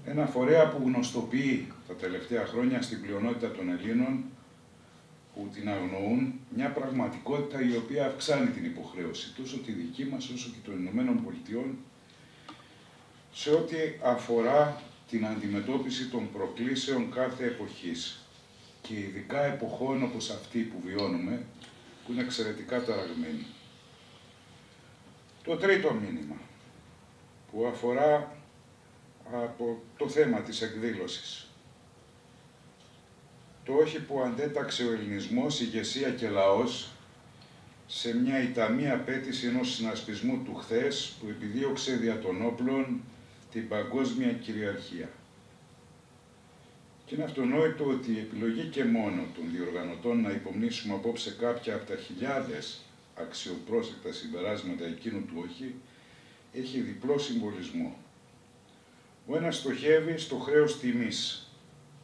Ένα φορέα που γνωστοποιεί τα τελευταία χρόνια στην πλειονότητα των Ελλήνων που την αγνοούν μια πραγματικότητα η οποία αυξάνει την υποχρέωση τόσο τη δική μας όσο και των Ηνωμένων Πολιτειών σε ό,τι αφορά την αντιμετώπιση των προκλήσεων κάθε εποχής και ειδικά εποχών όπως αυτή που βιώνουμε, που είναι εξαιρετικά ταραγμένη. Το τρίτο μήνυμα που αφορά από το θέμα της εκδήλωσης. Το όχι που αντέταξε ο ελληνισμός, η ηγεσία και λαός σε μια ηταμή απέτηση ενός συνασπισμού του χθες που επιδίωξε δια των όπλων την παγκόσμια κυριαρχία. Και είναι αυτονόητο ότι η επιλογή και μόνο των διοργανωτών να υπομνήσουμε απόψε κάποια από τα χιλιάδες αξιοπρόσεκτα συμπεράσματα εκείνου του όχι έχει διπλό συμβολισμό. Ο ένας στοχεύει στο χρέος τιμής,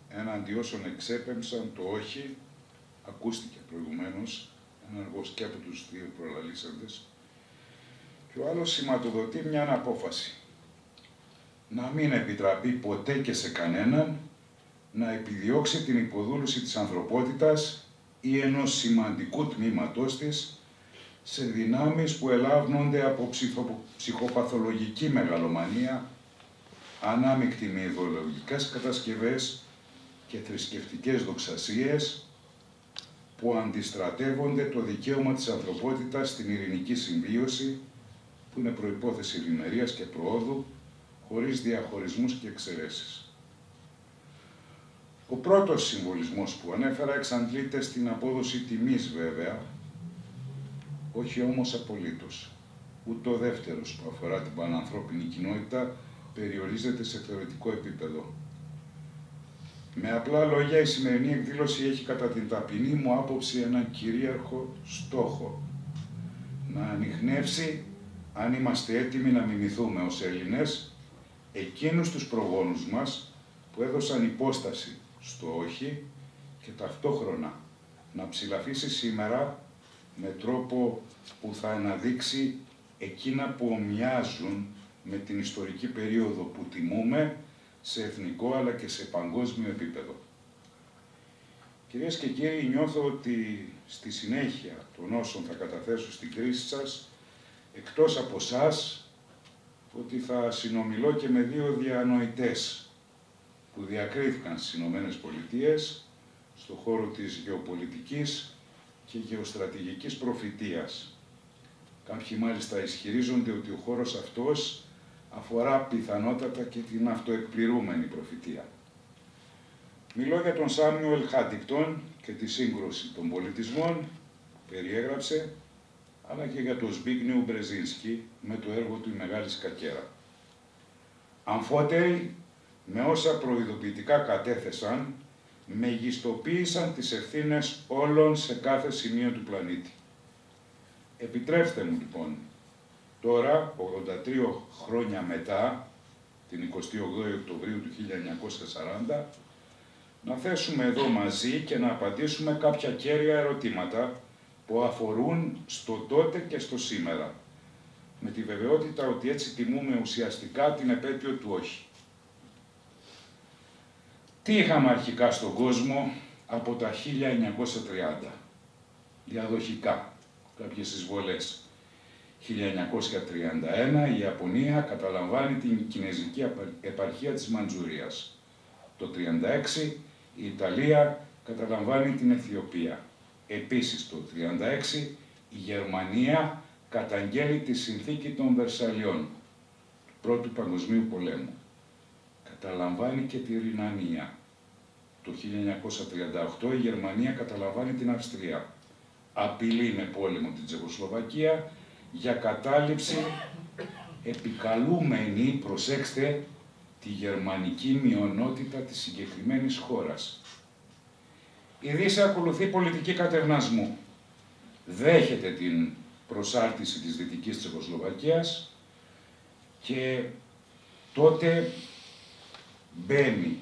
έναντι όσων εξέπεμψαν το όχι, ακούστηκε προηγουμένως, ενεργώς και από τους δύο προλαλήσαντες, και ο άλλος σηματοδοτεί μια απόφαση. Να μην επιτραπεί ποτέ και σε κανέναν να επιδιώξει την υποδούλωση της ανθρωπότητας ή ενός σημαντικού τμήματός της σε δυνάμεις που ελάβνονται από ψυχοπαθολογική μεγαλομανία, ανάμεικτη με ιδεολογικές κατασκευές και θρησκευτικές δοξασίες που αντιστρατεύονται το δικαίωμα της ανθρωπότητας στην ειρηνική συμβίωση, που είναι προϋπόθεση ευημερίας και προόδου, χωρίς διαχωρισμούς και εξαιρέσεις. Ο πρώτος συμβολισμός που ανέφερα εξαντλείται στην απόδοση τιμής βέβαια, όχι όμως απολύτως. Ούτε ο δεύτερος που αφορά την πανανθρώπινη κοινότητα περιορίζεται σε θεωρητικό επίπεδο. Με απλά λόγια, η σημερινή εκδήλωση έχει κατά την ταπεινή μου άποψη έναν κυρίαρχο στόχο. Να ανιχνεύσει, αν είμαστε έτοιμοι να μιμηθούμε ως Έλληνες, εκείνους τους προγόνους μας που έδωσαν υπόσταση στο όχι και ταυτόχρονα να ψηλαφίσει σήμερα με τρόπο που θα αναδείξει εκείνα που ομοιάζουν με την ιστορική περίοδο που τιμούμε σε εθνικό αλλά και σε παγκόσμιο επίπεδο. Κυρίες και κύριοι, νιώθω ότι στη συνέχεια των όσων θα καταθέσω στην κρίση σας, εκτός από εσάς, ότι θα συνομιλώ και με δύο διανοητές που διακρίθηκαν στις Ηνωμένες Πολιτείες στον χώρο της γεωπολιτικής και γεωστρατηγικής προφητείας. Κάποιοι μάλιστα ισχυρίζονται ότι ο χώρος αυτός αφορά πιθανότατα και την αυτοεκπληρούμενη προφητεία. Μιλώ για τον Σάμιουελ Χάντιγκτον και τη σύγκρουση των πολιτισμών, περιέγραψε, αλλά και για τον Ζμπίγνιου Μπρεζίνσκι με το έργο του «Η Μεγάλη Σκακέρα». Αμφότεροι, με όσα προειδοποιητικά κατέθεσαν, μεγιστοποίησαν τις ευθύνες όλων σε κάθε σημείο του πλανήτη. Επιτρέψτε μου λοιπόν, τώρα, 83 χρόνια μετά, την 28η Οκτωβρίου του 1940, να θέσουμε εδώ μαζί και να απαντήσουμε κάποια κέρια ερωτήματα που αφορούν στο τότε και στο σήμερα, με τη βεβαιότητα ότι έτσι τιμούμε ουσιαστικά την επέτειο του όχι. Τι είχαμε αρχικά στον κόσμο από τα 1930, διαδοχικά, κάποιες εισβολές. 1931 η Ιαπωνία καταλαμβάνει την Κινεζική επαρχία της Μαντζουρίας. Το 1936 η Ιταλία καταλαμβάνει την Αιθιοπία. Επίσης το 1936 η Γερμανία καταγγέλει τη συνθήκη των Βερσαλιών του Πρώτου Παγκοσμίου Πολέμου. Καταλαμβάνει και τη Ρινανία. Το 1938 η Γερμανία καταλαμβάνει την Αυστρία. Απειλεί με πόλεμο την Τσεχοσλοβακία για κατάληψη επικαλούμενη, προσέξτε, τη γερμανική μειονότητα της συγκεκριμένης χώρας. Η Δύση ακολουθεί πολιτική κατευνασμού. Δέχεται την προσάρτηση της Δυτικής Τσεχοσλοβακίας και τότε μπαίνει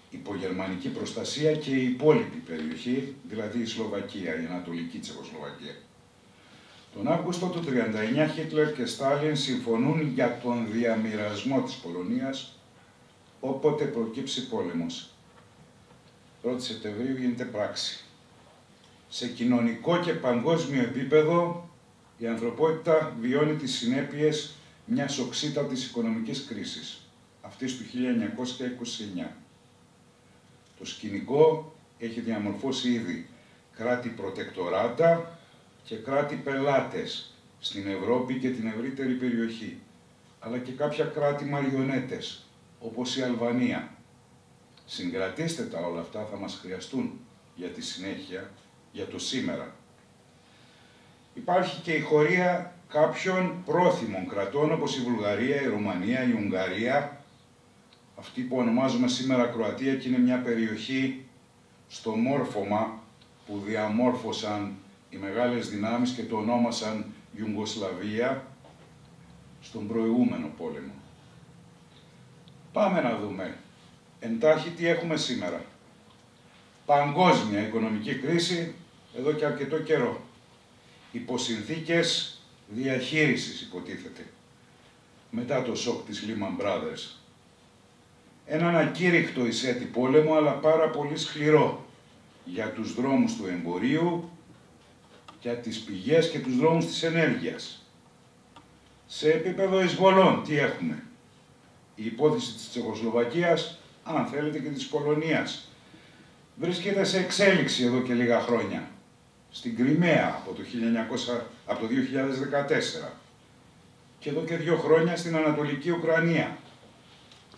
υπό γερμανική προστασία και η υπόλοιπη περιοχή, δηλαδή η Σλοβακία, η Ανατολική Τσεχοσλοβακία. Τον Αύγουστο του 1939 Χίτλερ και Στάλιν συμφωνούν για τον διαμοιρασμό της Πολωνίας όποτε προκύψει πόλεμος. 1η Σεπτεμβρίου γίνεται πράξη. Σε κοινωνικό και παγκόσμιο επίπεδο η ανθρωπότητα βιώνει τις συνέπειες μιας οξύτατης οικονομικής κρίσης, αυτής του 1929. Το σκηνικό έχει διαμορφώσει ήδη κράτη προτεκτοράτα και κράτη πελάτες στην Ευρώπη και την ευρύτερη περιοχή, αλλά και κάποια κράτη μαριονέτες όπως η Αλβανία. Συγκρατήστε τα όλα αυτά, θα μας χρειαστούν για τη συνέχεια, για το σήμερα. Υπάρχει και η χωρία κάποιων πρόθυμων κρατών, όπως η Βουλγαρία, η Ρουμανία, η Ουγγαρία, αυτή που ονομάζουμε σήμερα Κροατία, και είναι μια περιοχή στο μόρφωμα που διαμόρφωσαν οι μεγάλες δυνάμεις και το ονόμασαν Ιουγκοσλαβία στον προηγούμενο πόλεμο. Πάμε να δούμε εντάχει τι έχουμε σήμερα. Παγκόσμια οικονομική κρίση εδώ και αρκετό καιρό. Υπό συνθήκες διαχείρισης υποτίθεται, μετά το σοκ της Lehman Brothers. Έναν ακήρυκτο εισέτη πόλεμο, αλλά πάρα πολύ σκληρό για τους δρόμους του εμπορίου, για τις πηγές και τους δρόμους της ενέργειας. Σε επίπεδο εισβολών, τι έχουμε? Η υπόθεση της Τσεχοσλοβακίας, αν θέλετε και της Πολωνίας, βρίσκεται σε εξέλιξη εδώ και λίγα χρόνια. Στην Κριμαία από το 2014 και εδώ και 2 χρόνια στην Ανατολική Ουκρανία.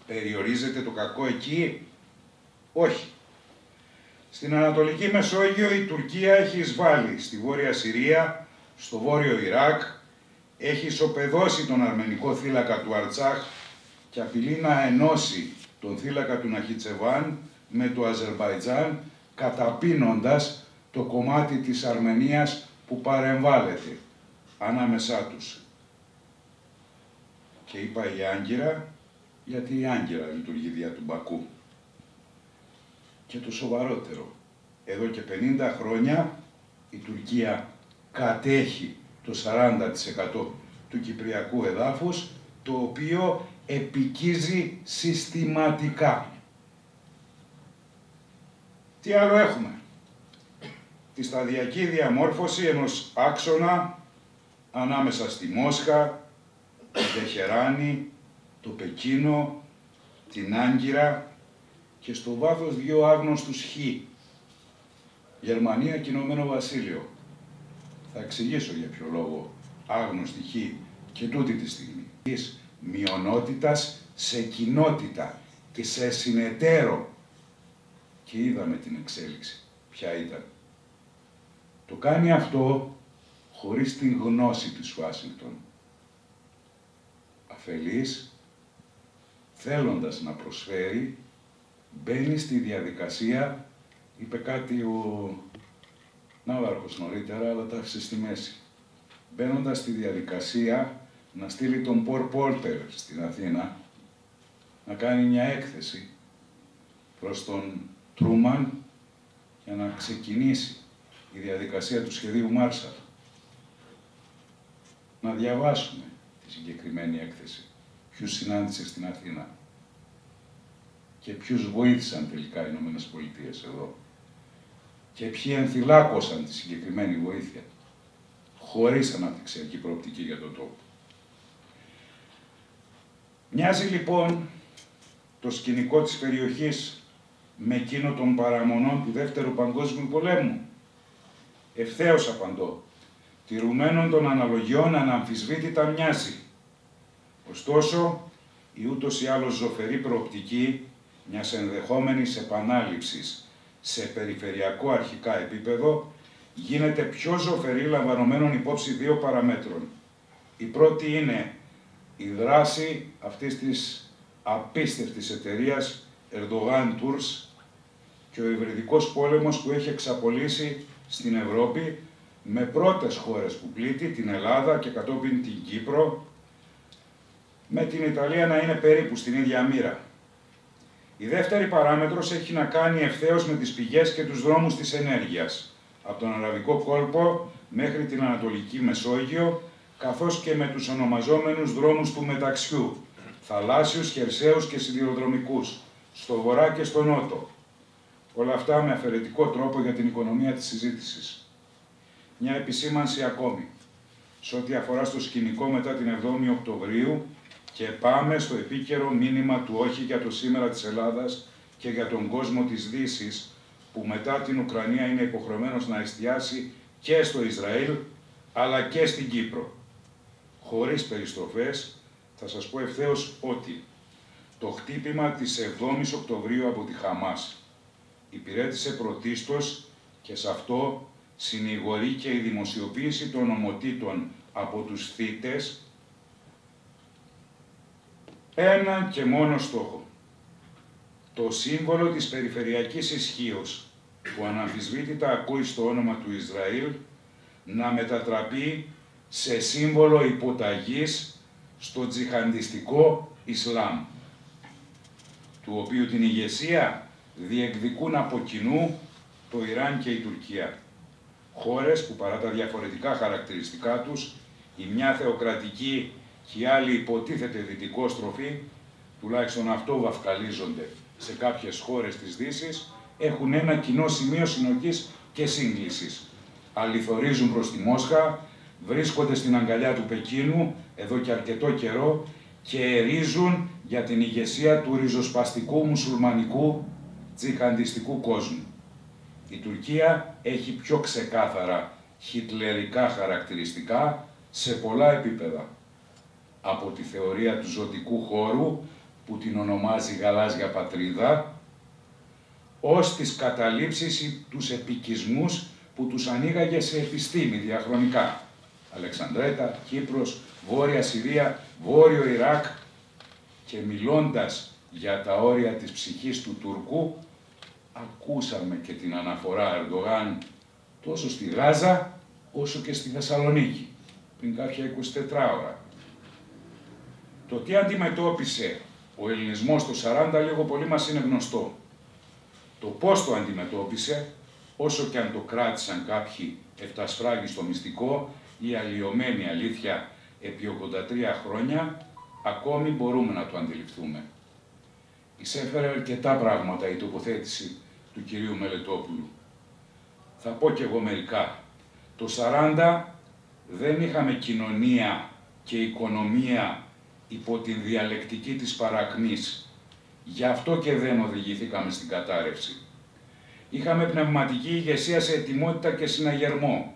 Περιορίζεται το κακό εκεί? Όχι. Στην Ανατολική Μεσόγειο η Τουρκία έχει εισβάλει στη Βόρεια Συρία, στο Βόρειο Ιράκ, έχει ισοπεδώσει τον αρμενικό θύλακα του Αρτσάχ και απειλεί να ενώσει τον θύλακα του Ναχιτσεβάν με το Αζερμπαϊτζάν, καταπίνοντας το κομμάτι της Αρμενίας που παρεμβάλλεται ανάμεσά τους. Και είπα η Άγκυρα, γιατί η Άγκυρα λειτουργεί δια του Μπακού. Και το σοβαρότερο, εδώ και 50 χρόνια η Τουρκία κατέχει το 40% του κυπριακού εδάφους, το οποίο επικίζει συστηματικά. Τι άλλο έχουμε? Τη σταδιακή διαμόρφωση ενός άξονα ανάμεσα στη Μόσχα, το Τεχεράνι, το Πεκίνο, την Άγκυρα και στο βάθος 2 άγνωστους χ, Γερμανία και Ηνωμένο Βασίλειο. Θα εξηγήσω για ποιο λόγο άγνωστη χ και τούτη τη στιγμή. Της μειονότητας σε κοινότητα και σε συνεταίρο. Και είδαμε την εξέλιξη. Ποια ήταν? Το κάνει αυτό χωρίς την γνώση της Ουάσιγκτον. Αφελής, θέλοντας να προσφέρει, μπαίνει στη διαδικασία, είπε κάτι ο Ναύαρχος νωρίτερα, αλλά τα άφησε στη μέση. Μπαίνοντας στη διαδικασία να στείλει τον Πολ Πόρτερ στην Αθήνα, να κάνει μια έκθεση προς τον Τρούμαν για να ξεκινήσει η διαδικασία του σχεδίου Μάρσαλ. Να διαβάσουμε τη συγκεκριμένη έκθεση. Ποιους συνάντησε στην Αθήνα και ποιους βοήθησαν τελικά οι Ηνωμένες Πολιτείες εδώ και ποιοι ενθυλάκωσαν τη συγκεκριμένη βοήθεια χωρίς αναπτυξιακή προοπτική για τον τόπο. Μοιάζει λοιπόν το σκηνικό της περιοχής με εκείνο των παραμονών του Δεύτερου Παγκόσμιου Πολέμου? Ευθέως απαντώ. Τηρουμένων των αναλογιών αναμφισβήτητα μοιάζει. Ωστόσο, η ούτως ή άλλως ζωφερή προοπτική μιας ενδεχόμενης επανάληψης σε περιφερειακό αρχικά επίπεδο γίνεται πιο ζωφερή λαμβανομένων υπόψη 2 παραμέτρων. Η πρώτη είναι η δράση αυτής της απίστευτης εταιρείας Erdogan Tours και ο υβριδικός πόλεμος που έχει εξαπολύσει στην Ευρώπη με πρώτες χώρες που πλήττει, την Ελλάδα και κατόπιν την Κύπρο, με την Ιταλία να είναι περίπου στην ίδια μοίρα. Η δεύτερη παράμετρος έχει να κάνει ευθέως με τις πηγές και τους δρόμους της ενέργειας, από τον Αραβικό κόλπο μέχρι την Ανατολική Μεσόγειο, καθώς και με τους ονομαζόμενους δρόμους του μεταξιού, θαλάσσιους, χερσαίους και σιδηροδρομικούς, στο βορρά και στο νότο. Όλα αυτά με αφαιρετικό τρόπο για την οικονομία της συζήτησης. Μια επισήμανση ακόμη, σε ό,τι αφορά στο σκηνικό μετά την 7η Οκτωβρίου, και πάμε στο επίκαιρο μήνυμα του όχι για το σήμερα της Ελλάδας και για τον κόσμο της Δύσης, που μετά την Ουκρανία είναι υποχρεωμένος να εστιάσει και στο Ισραήλ, αλλά και στην Κύπρο. Χωρίς περιστροφές, θα σας πω ευθέως ότι το χτύπημα της 7ης Οκτωβρίου από τη Χαμάς. Υπηρέτησε πρωτίστως και σε αυτό συνηγορεί και η δημοσιοποίηση των ομοτήτων από τους θύτες έναν και μόνο στόχο. Το σύμβολο της περιφερειακής ισχύως που αναμφισβήτητα ακούει στο όνομα του Ισραήλ να μετατραπεί σε σύμβολο υποταγής στο τζιχαντιστικό Ισλάμ, του οποίου την ηγεσία διεκδικούν από κοινού το Ιράν και η Τουρκία. Χώρες που παρά τα διαφορετικά χαρακτηριστικά τους, η μια θεοκρατική και η άλλη υποτίθεται δυτικόστροφη, τουλάχιστον αυτό βαφκαλίζονται σε κάποιες χώρες της Δύσης, έχουν ένα κοινό σημείο συνοχής και σύγκλησης. Αληθορίζουν προς τη Μόσχα, βρίσκονται στην αγκαλιά του Πεκίνου εδώ και αρκετό καιρό και ερίζουν για την ηγεσία του ριζοσπαστικού μουσουλμανικού τζιχαντιστικού κόσμου. Η Τουρκία έχει πιο ξεκάθαρα χιτλερικά χαρακτηριστικά σε πολλά επίπεδα. Από τη θεωρία του ζωτικού χώρου που την ονομάζει γαλάζια πατρίδα, ως τις καταλήψεις ή τους επικισμούς που τους ανοίγαγε σε επιστήμη διαχρονικά. Αλεξανδρέτα, Κύπρος, Βόρεια Συρία, Βόρειο Ιράκ και μιλώντας για τα όρια της ψυχής του Τουρκού, ακούσαμε και την αναφορά Ερντογάν τόσο στη Γάζα όσο και στη Θεσσαλονίκη, πριν κάποια 24 ώρα. Το τι αντιμετώπισε ο ελληνισμός το 40 λίγο πολύ μας είναι γνωστό. Το πώς το αντιμετώπισε, όσο και αν το κράτησαν κάποιοι εφτασφράγιστο μυστικό ή αλλοιωμένη αλήθεια επί 83 χρόνια, ακόμη μπορούμε να το αντιληφθούμε. Εισέφερε αρκετά πράγματα η τοποθέτηση του κυρίου Μελετόπουλου. Θα πω κι εγώ μερικά. Το 40 δεν είχαμε κοινωνία και οικονομία υπό την διαλεκτική της παρακμής. Γι' αυτό και δεν οδηγηθήκαμε στην κατάρρευση. Είχαμε πνευματική ηγεσία σε ετοιμότητα και συναγερμό,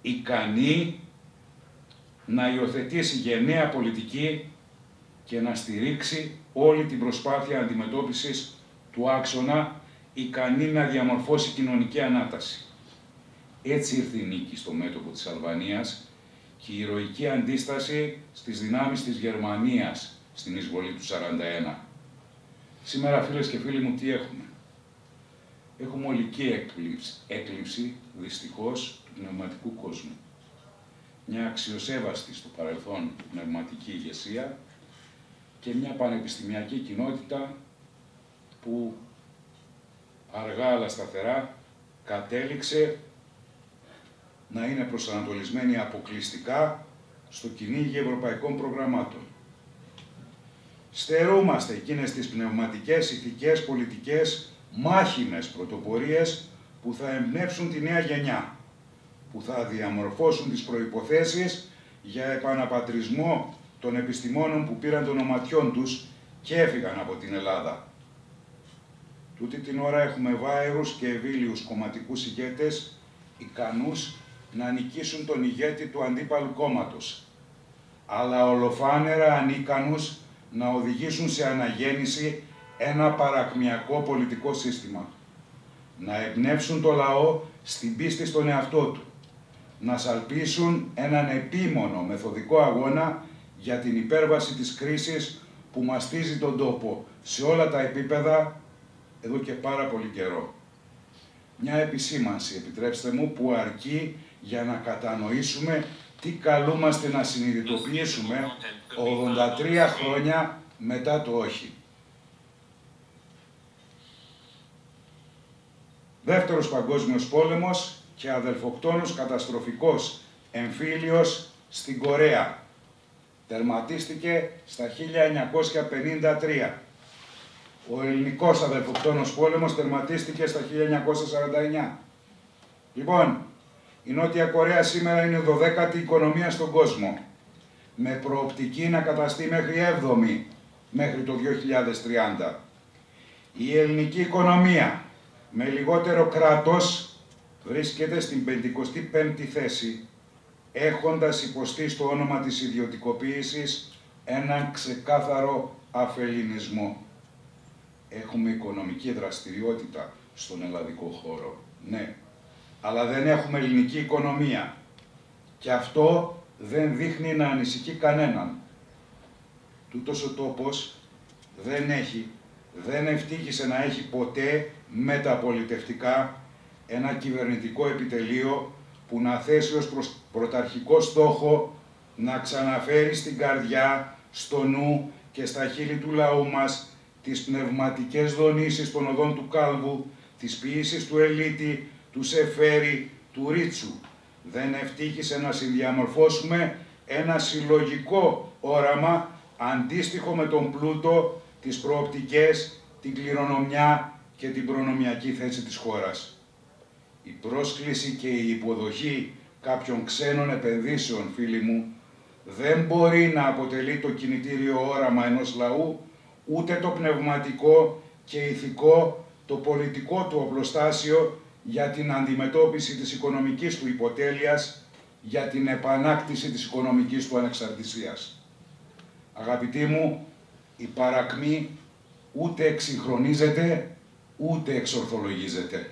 ικανή να υιοθετήσει γενναία πολιτική και να στηρίξει όλη την προσπάθεια αντιμετώπισης του άξονα, ικανή να διαμορφώσει κοινωνική ανάταση. Έτσι ήρθε η νίκη στο μέτωπο της Αλβανίας και η ηρωική αντίσταση στις δυνάμεις της Γερμανίας στην εισβολή του 41. Σήμερα, φίλες και φίλοι μου, τι έχουμε? Έχουμε ολική έκλειψη, δυστυχώς, του πνευματικού κόσμου. Μια αξιοσέβαστη στο παρελθόν πνευματική ηγεσία και μια πανεπιστημιακή κοινότητα που αργά αλλά σταθερά κατέληξε να είναι προσανατολισμένη αποκλειστικά στο κυνήγι ευρωπαϊκών προγραμμάτων. Στερούμαστε εκείνες τις πνευματικές, ηθικές, πολιτικές, μάχημες πρωτοπορίες που θα εμπνεύσουν τη νέα γενιά, που θα διαμορφώσουν τις προϋποθέσεις για επαναπατρισμό των επιστημόνων που πήραν των οματιών τους και έφυγαν από την Ελλάδα. Τούτη την ώρα έχουμε βάερους και ευήλιους κομματικούς ηγέτες, ικανούς να νικήσουν τον ηγέτη του αντίπαλου κόμματος, αλλά ολοφάνερα ανίκανους να οδηγήσουν σε αναγέννηση ένα παρακμιακό πολιτικό σύστημα, να εμπνεύσουν το λαό στην πίστη στον εαυτό του, να σαλπίσουν έναν επίμονο μεθοδικό αγώνα για την υπέρβαση της κρίσης που μαστίζει τον τόπο σε όλα τα επίπεδα εδώ και πάρα πολύ καιρό. Μια επισήμανση, επιτρέψτε μου, που αρκεί για να κατανοήσουμε τι καλούμαστε να συνειδητοποιήσουμε 83 χρόνια μετά το όχι. Δεύτερος Παγκόσμιος Πόλεμος και αδελφοκτόνος καταστροφικός εμφύλιος στην Κορέα. Τερματίστηκε στα 1953. Ο ελληνικός αδελφοκτόνος πόλεμος τερματίστηκε στα 1949. Λοιπόν, η Νότια Κορέα σήμερα είναι 12η οικονομία στον κόσμο, με προοπτική να καταστεί μέχρι 7η μέχρι το 2030. Η ελληνική οικονομία, με λιγότερο κράτος, βρίσκεται στην 55η θέση, έχοντας υποστεί στο όνομα της ιδιωτικοποίησης έναν ξεκάθαρο αφελληνισμό. Έχουμε οικονομική δραστηριότητα στον ελλαδικό χώρο, ναι, αλλά δεν έχουμε ελληνική οικονομία. Και αυτό δεν δείχνει να ανησυχεί κανέναν. Τούτος ο τόπος δεν ευτύχησε να έχει ποτέ μεταπολιτευτικά ένα κυβερνητικό επιτελείο που να θέσει ως πρωταρχικό στόχο να ξαναφέρει στην καρδιά, στο νου και στα χείλη του λαού μας τις πνευματικές δονήσεις των οδών του Κάλβου, τις ποιήσεις του Ελίτη, του Σεφέρη, του Ρίτσου. Δεν ευτύχησε να συνδιαμορφώσουμε ένα συλλογικό όραμα αντίστοιχο με τον πλούτο, τις προοπτικές, την κληρονομιά και την προνομιακή θέση της χώρας. Η πρόσκληση και η υποδοχή κάποιων ξένων επενδύσεων, φίλοι μου, δεν μπορεί να αποτελεί το κινητήριο όραμα ενός λαού, ούτε το πνευματικό και ηθικό, το πολιτικό του οπλοστάσιο για την αντιμετώπιση της οικονομικής του υποτέλειας, για την επανάκτηση της οικονομικής του ανεξαρτησίας. Αγαπητοί μου, η παρακμή ούτε εξυγχρονίζεται, ούτε εξορθολογίζεται.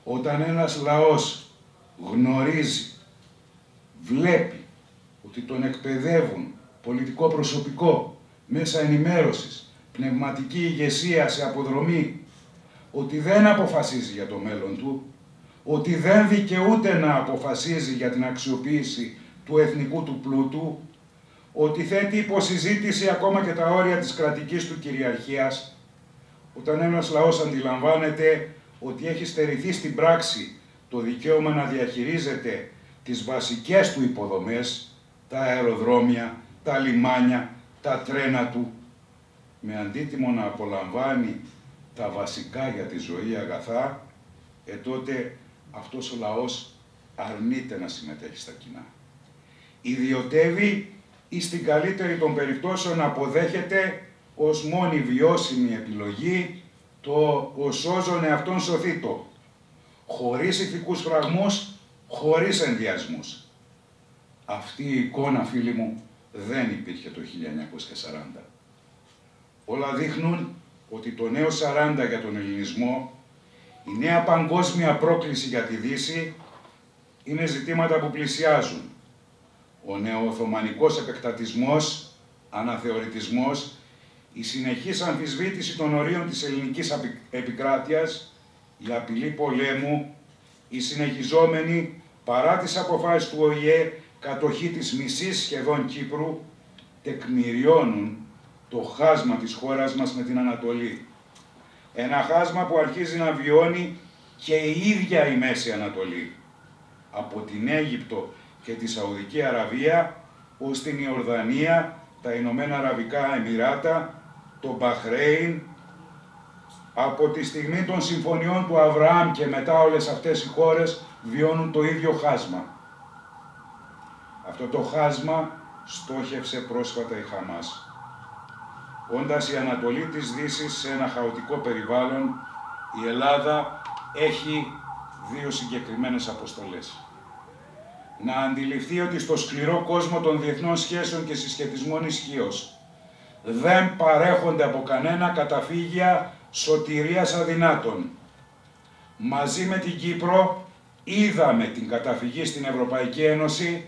Όταν ένας λαός γνωρίζει, βλέπει ότι τον εκπαιδεύουν πολιτικό προσωπικό, μέσα ενημέρωσης, πνευματική ηγεσία σε αποδρομή, ότι δεν αποφασίζει για το μέλλον του, ότι δεν δικαιούται να αποφασίζει για την αξιοποίηση του εθνικού του πλούτου, ότι θέτει υποσυζήτηση ακόμα και τα όρια της κρατικής του κυριαρχίας, όταν ένας λαός αντιλαμβάνεται ότι έχει στερηθεί στην πράξη το δικαίωμα να διαχειρίζεται τις βασικές του υποδομές, τα αεροδρόμια, τα λιμάνια, τα τρένα του, με αντίτιμο να απολαμβάνει τα βασικά για τη ζωή αγαθά, τότε αυτός ο λαός αρνείται να συμμετέχει στα κοινά. Ιδιωτεύει ή στην καλύτερη των περιπτώσεων αποδέχεται ως μόνη βιώσιμη επιλογή το «ο σώζον εαυτόν σωθήτω», χωρίς ηθικούς φραγμούς, χωρίς ενδιασμούς. Αυτή η εικόνα, φίλοι μου, δεν υπήρχε το 1940. Όλα δείχνουν ότι το νέο 40 για τον ελληνισμό, η νέα παγκόσμια πρόκληση για τη Δύση, είναι ζητήματα που πλησιάζουν. Ο νεοοθωμανικός επεκτατισμός, αναθεωρητισμός, η συνεχής αμφισβήτηση των ορίων της ελληνικής επικράτειας, η απειλή πολέμου, η συνεχιζόμενη, παρά τις αποφάσεις του ΟΗΕ, κατοχή της μισής σχεδόν Κύπρου, τεκμηριώνουν το χάσμα της χώρας μας με την Ανατολή. Ένα χάσμα που αρχίζει να βιώνει και η ίδια η Μέση Ανατολή. Από την Αίγυπτο και τη Σαουδική Αραβία ως την Ιορδανία, τα Ηνωμένα Αραβικά Εμιράτα, το Μπαχρέιν, από τη στιγμή των συμφωνιών του Αβραάμ και μετά όλες αυτές οι χώρες βιώνουν το ίδιο χάσμα. Αυτό το χάσμα στόχευσε πρόσφατα η Χαμάς. Όντας η Ανατολή της Δύσης σε ένα χαοτικό περιβάλλον, η Ελλάδα έχει δύο συγκεκριμένες αποστολές. Να αντιληφθεί ότι στο σκληρό κόσμο των διεθνών σχέσεων και συσχετισμών ισχύως δεν παρέχονται από κανένα καταφύγια σωτηρίας αδυνάτων. Μαζί με την Κύπρο είδαμε την καταφυγή στην Ευρωπαϊκή Ένωση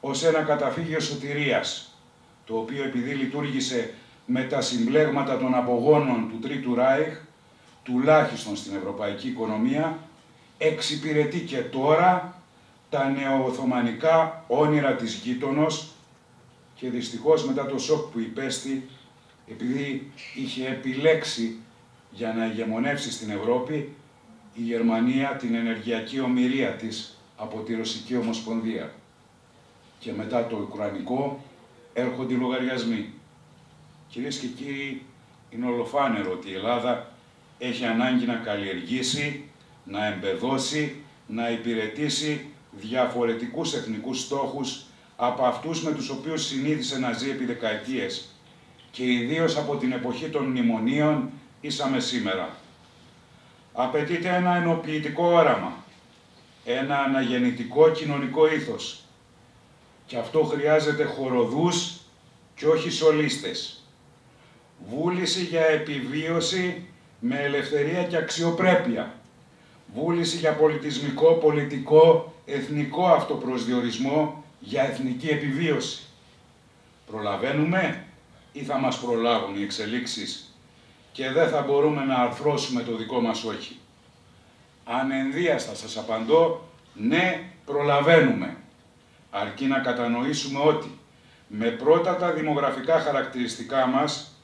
ως ένα καταφύγιο σωτηρίας, το οποίο επειδή λειτουργήσε με τα συμπλέγματα των απογόνων του Τρίτου Ράιχ, τουλάχιστον στην ευρωπαϊκή οικονομία, εξυπηρετεί και τώρα τα νεοοθωμανικά όνειρα της γείτονος και δυστυχώς μετά το σοκ που υπέστη, επειδή είχε επιλέξει για να ηγεμονεύσει στην Ευρώπη η Γερμανία την ενεργειακή ομηρία της από τη Ρωσική Ομοσπονδία. Και μετά το Ουκρανικό έρχονται οι λογαριασμοί. Κυρίες και κύριοι, είναι ολοφάνερο ότι η Ελλάδα έχει ανάγκη να καλλιεργήσει, να εμπεδώσει, να υπηρετήσει διαφορετικούς εθνικούς στόχους από αυτούς με τους οποίους συνήθισε να ζει επί δεκαετίες και ιδίως από την εποχή των μνημονίων ήσαμε σήμερα. Απαιτείται ένα ενοποιητικό όραμα, ένα αναγεννητικό κοινωνικό ήθος και αυτό χρειάζεται χοροδούς και όχι σολίστες. Βούληση για επιβίωση με ελευθερία και αξιοπρέπεια. Βούληση για πολιτισμικό, πολιτικό, εθνικό αυτοπροσδιορισμό, για εθνική επιβίωση. Προλαβαίνουμε ή θα μας προλάβουν οι εξελίξεις και δεν θα μπορούμε να αρθρώσουμε το δικό μας όχι? Ανενδίαστα σας απαντώ, ναι, προλαβαίνουμε. Αρκεί να κατανοήσουμε ότι με πρώτα τα δημογραφικά χαρακτηριστικά μας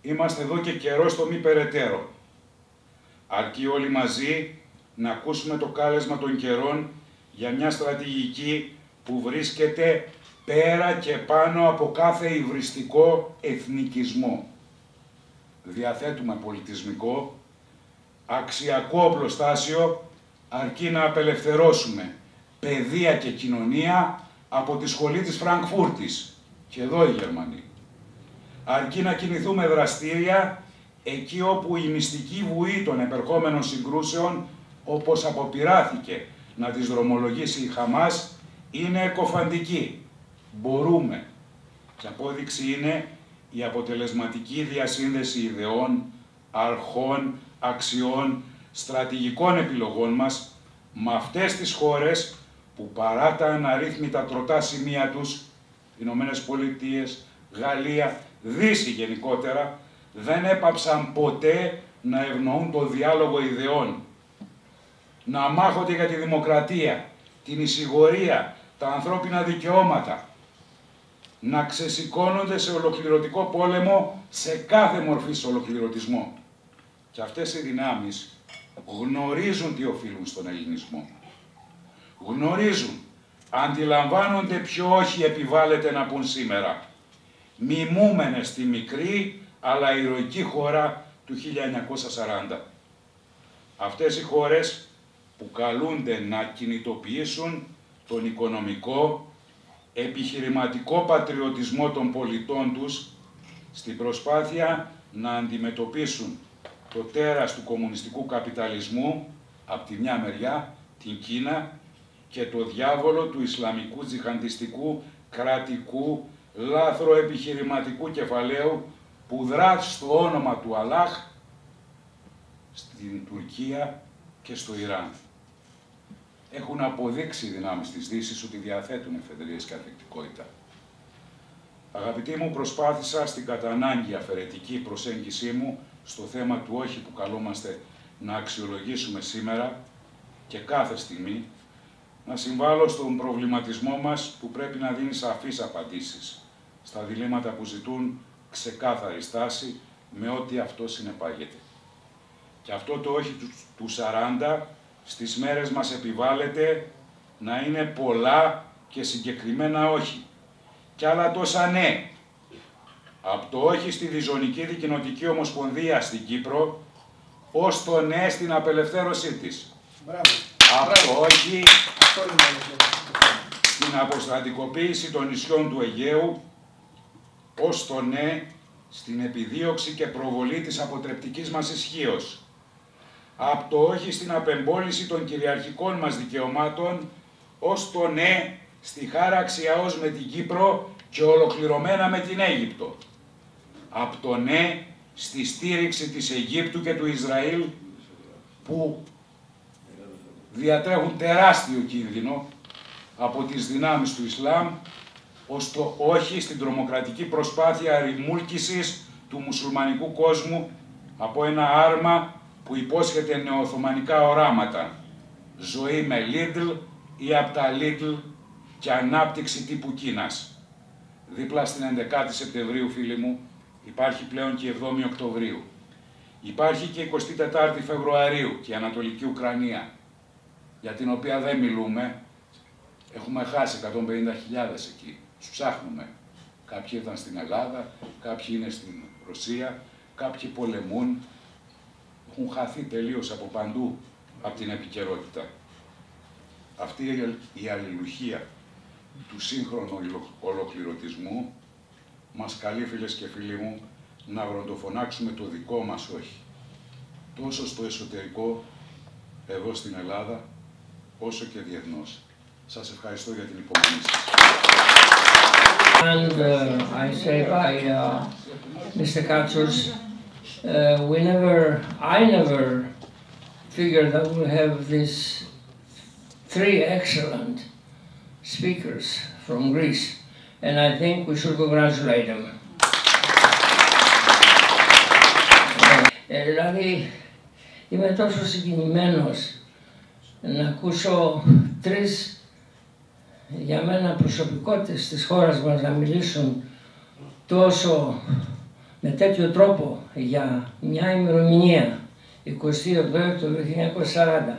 είμαστε εδώ και καιρό στο μη περαιτέρω. Αρκεί όλοι μαζί να ακούσουμε το κάλεσμα των καιρών για μια στρατηγική που βρίσκεται πέρα και πάνω από κάθε υβριστικό εθνικισμό. Διαθέτουμε πολιτισμικό, αξιακό οπλοστάσιο, αρκεί να απελευθερώσουμε παιδεία και κοινωνία από τη σχολή της Φραγκφούρτης, και εδώ οι Γερμανοί. Αρκεί να κινηθούμε δραστήρια εκεί όπου η μυστική βουή των επερχόμενων συγκρούσεων, όπως αποπειράθηκε να τις δρομολογήσει η Χαμάς, είναι εκοφαντική. Μπορούμε. Και απόδειξη είναι η αποτελεσματική διασύνδεση ιδεών, αρχών, αξιών, στρατηγικών επιλογών μας με αυτές τις χώρες που παρά τα αναρρύθμιτα τροτά σημεία τους, Ηνωμένες Πολιτείες, Γαλλία, Δύση γενικότερα, δεν έπαψαν ποτέ να ευνοούν το διάλογο ιδεών, να μάχονται για τη δημοκρατία, την εισηγορία, τα ανθρώπινα δικαιώματα, να ξεσηκώνονται σε ολοκληρωτικό πόλεμο, σε κάθε μορφή ολοκληρωτισμό. Και αυτές οι δυνάμεις γνωρίζουν τι οφείλουν στον ελληνισμό. Γνωρίζουν, αντιλαμβάνονται ποιο όχι επιβάλλεται να πουν σήμερα. Μιμούμενες στη μικρή αλλά ηρωική χώρα του 1940. Αυτές οι χώρες που καλούνται να κινητοποιήσουν τον οικονομικό, επιχειρηματικό πατριωτισμό των πολιτών τους στην προσπάθεια να αντιμετωπίσουν το τέρας του κομμουνιστικού καπιταλισμού από τη μια μεριά, την Κίνα, και το διάβολο του Ισλαμικού τζιχαντιστικού κρατικού λάθρο επιχειρηματικού κεφαλαίου που δρά στο όνομα του Αλλάχ στην Τουρκία και στο Ιράν. Έχουν αποδείξει οι δυνάμεις της Δύσης ότι διαθέτουν εφεδρείες και ανθεκτικότητα. Αγαπητοί μου, προσπάθησα στην κατά ανάγκη αφαιρετική προσέγγιση μου στο θέμα του όχι που καλούμαστε να αξιολογήσουμε σήμερα και κάθε στιγμή, να συμβάλλω στον προβληματισμό μας που πρέπει να δίνει σαφείς απαντήσεις στα διλήμματα που ζητούν ξεκάθαρη στάση με ό,τι αυτό συνεπάγεται. Και αυτό το όχι του 40 στις μέρες μας επιβάλλεται να είναι πολλά και συγκεκριμένα όχι. Κι άλλα τόσα ναι. Από το όχι στη Διζωνική Δικοινοτική Ομοσπονδία στην Κύπρο, ως το ναι στην απελευθέρωσή της. Από το όχι στην αποστρατικοποίηση των νησιών του Αιγαίου, ως το ναι στην επιδίωξη και προβολή της αποτρεπτικής μας ισχύος. Από το όχι στην απεμπόληση των κυριαρχικών μας δικαιωμάτων, ως το ναι στη χάραξη ΑΟΣ με την Κύπρο και ολοκληρωμένα με την Αίγυπτο. Από το ναι στη στήριξη της Αιγύπτου και του Ισραήλ που διατρέχουν τεράστιο κίνδυνο από τις δυνάμεις του Ισλάμ, ως το όχι στην τρομοκρατική προσπάθεια ρημούλκησης του μουσουλμανικού κόσμου από ένα άρμα που υπόσχεται νεοοθωμανικά οράματα, ζωή με Lidl ή από τα Lidl και ανάπτυξη τύπου Κίνας. Δίπλα στην 11η Σεπτεμβρίου, φίλοι μου, υπάρχει πλέον και η 7η Οκτωβρίου. Υπάρχει και η 24η Φεβρουαρίου και η Ανατολική Ουκρανία, για την οποία δεν μιλούμε. Έχουμε χάσει 150.000 εκεί. Τους ψάχνουμε. Κάποιοι ήταν στην Ελλάδα, κάποιοι είναι στην Ρωσία, κάποιοι πολεμούν. Έχουν χαθεί τελείως από παντού από την επικαιρότητα. Αυτή η αλληλουχία του σύγχρονου ολοκληρωτισμού μας καλεί, φίλες και φίλοι μου, να βροντοφωνάξουμε το δικό μας όχι. Τόσο στο εσωτερικό, εδώ στην Ελλάδα, όσο και διεθνώς. Σας ευχαριστώ για την υπομονή σας. And I say by Mr. Katsos, I never figured that we'll have these three excellent speakers from Greece, and I think we should congratulate them. Δηλαδή, είμαι τόσο συγκινημένος να ακούσω τρεις για μένα προσωπικότητες της χώρας μας να μιλήσουν με τέτοιο τρόπο για μια ημερομηνία 28 Οκτώβριου 1940.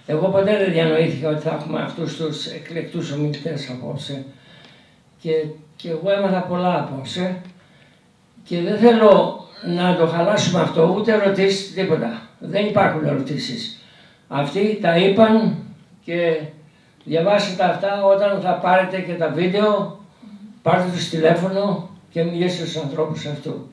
Εγώ ποτέ δεν διανοήθηκα ότι θα έχουμε αυτούς τους εκλεκτούς ομιλητές απόψε και εγώ έμαθα πολλά απόψε και δεν θέλω να το χαλάσουμε αυτό, ούτε ερωτήσεις, τίποτα. Δεν υπάρχουν ερωτήσεις. Αυτοί τα είπαν και διαβάστε αυτά όταν θα πάρετε και τα βίντεο, πάρτε τους τηλέφωνο και μιλήστε στους ανθρώπους αυτού.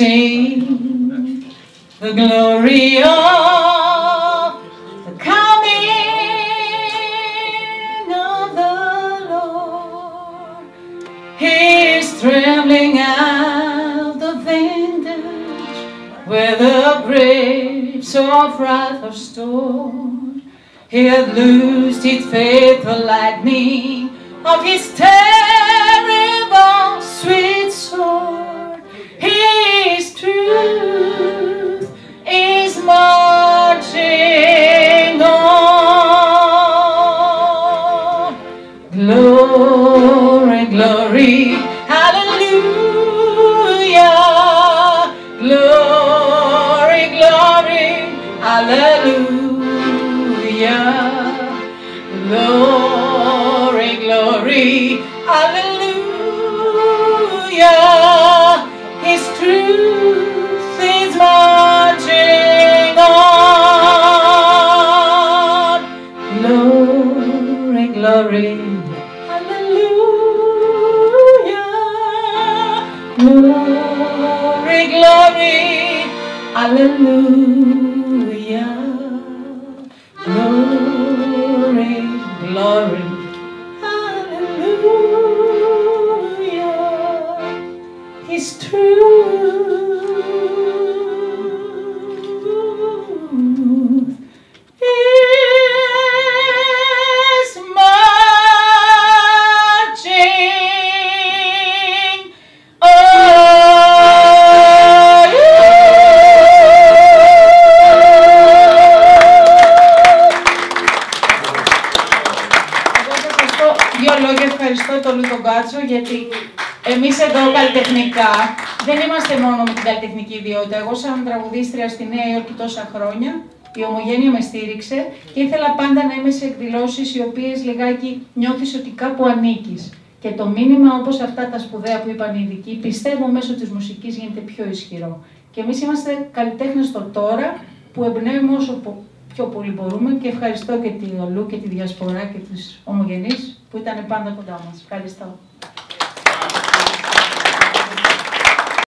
Sing the glory of the coming of the Lord. He is trembling out the vintage where the grapes of wrath are stored. He hath loosed his faithful lightning of his terrible sweet sword. His truth is marching on. Glory, glory, hallelujah. Glory, glory, hallelujah. Glory, glory, hallelujah. His truth is marching on. Glory, glory, hallelujah. Glory, glory, hallelujah. Glory, glory, hallelujah. His truth is marching on. Δύο λόγια ευχαριστώ τον Λούκο Κάτσο, γιατί εμείς εδώ καλλιτεχνικά δεν είμαστε μόνο με την καλλιτεχνική ιδιότητα. Εγώ σαν τραγουδίστρια στη Νέα Υόρκη τόσα χρόνια, η Ομογένεια με στήριξε και ήθελα πάντα να είμαι σε εκδηλώσεις οι οποίες λιγάκι νιώθεις ότι κάπου ανήκεις. Και το μήνυμα, όπως αυτά τα σπουδαία που είπαν οι ειδικοί, πιστεύω μέσω της μουσικής γίνεται πιο ισχυρό. Και εμείς είμαστε καλλιτέχνες στο τώρα που εμπνέουμε όσο πιο πολύ μπορούμε και ευχαριστώ και τη Ολού και τη Διασπορά και τους Ομογενείς που ήταν πάντα κοντά μας. Ευχαριστώ.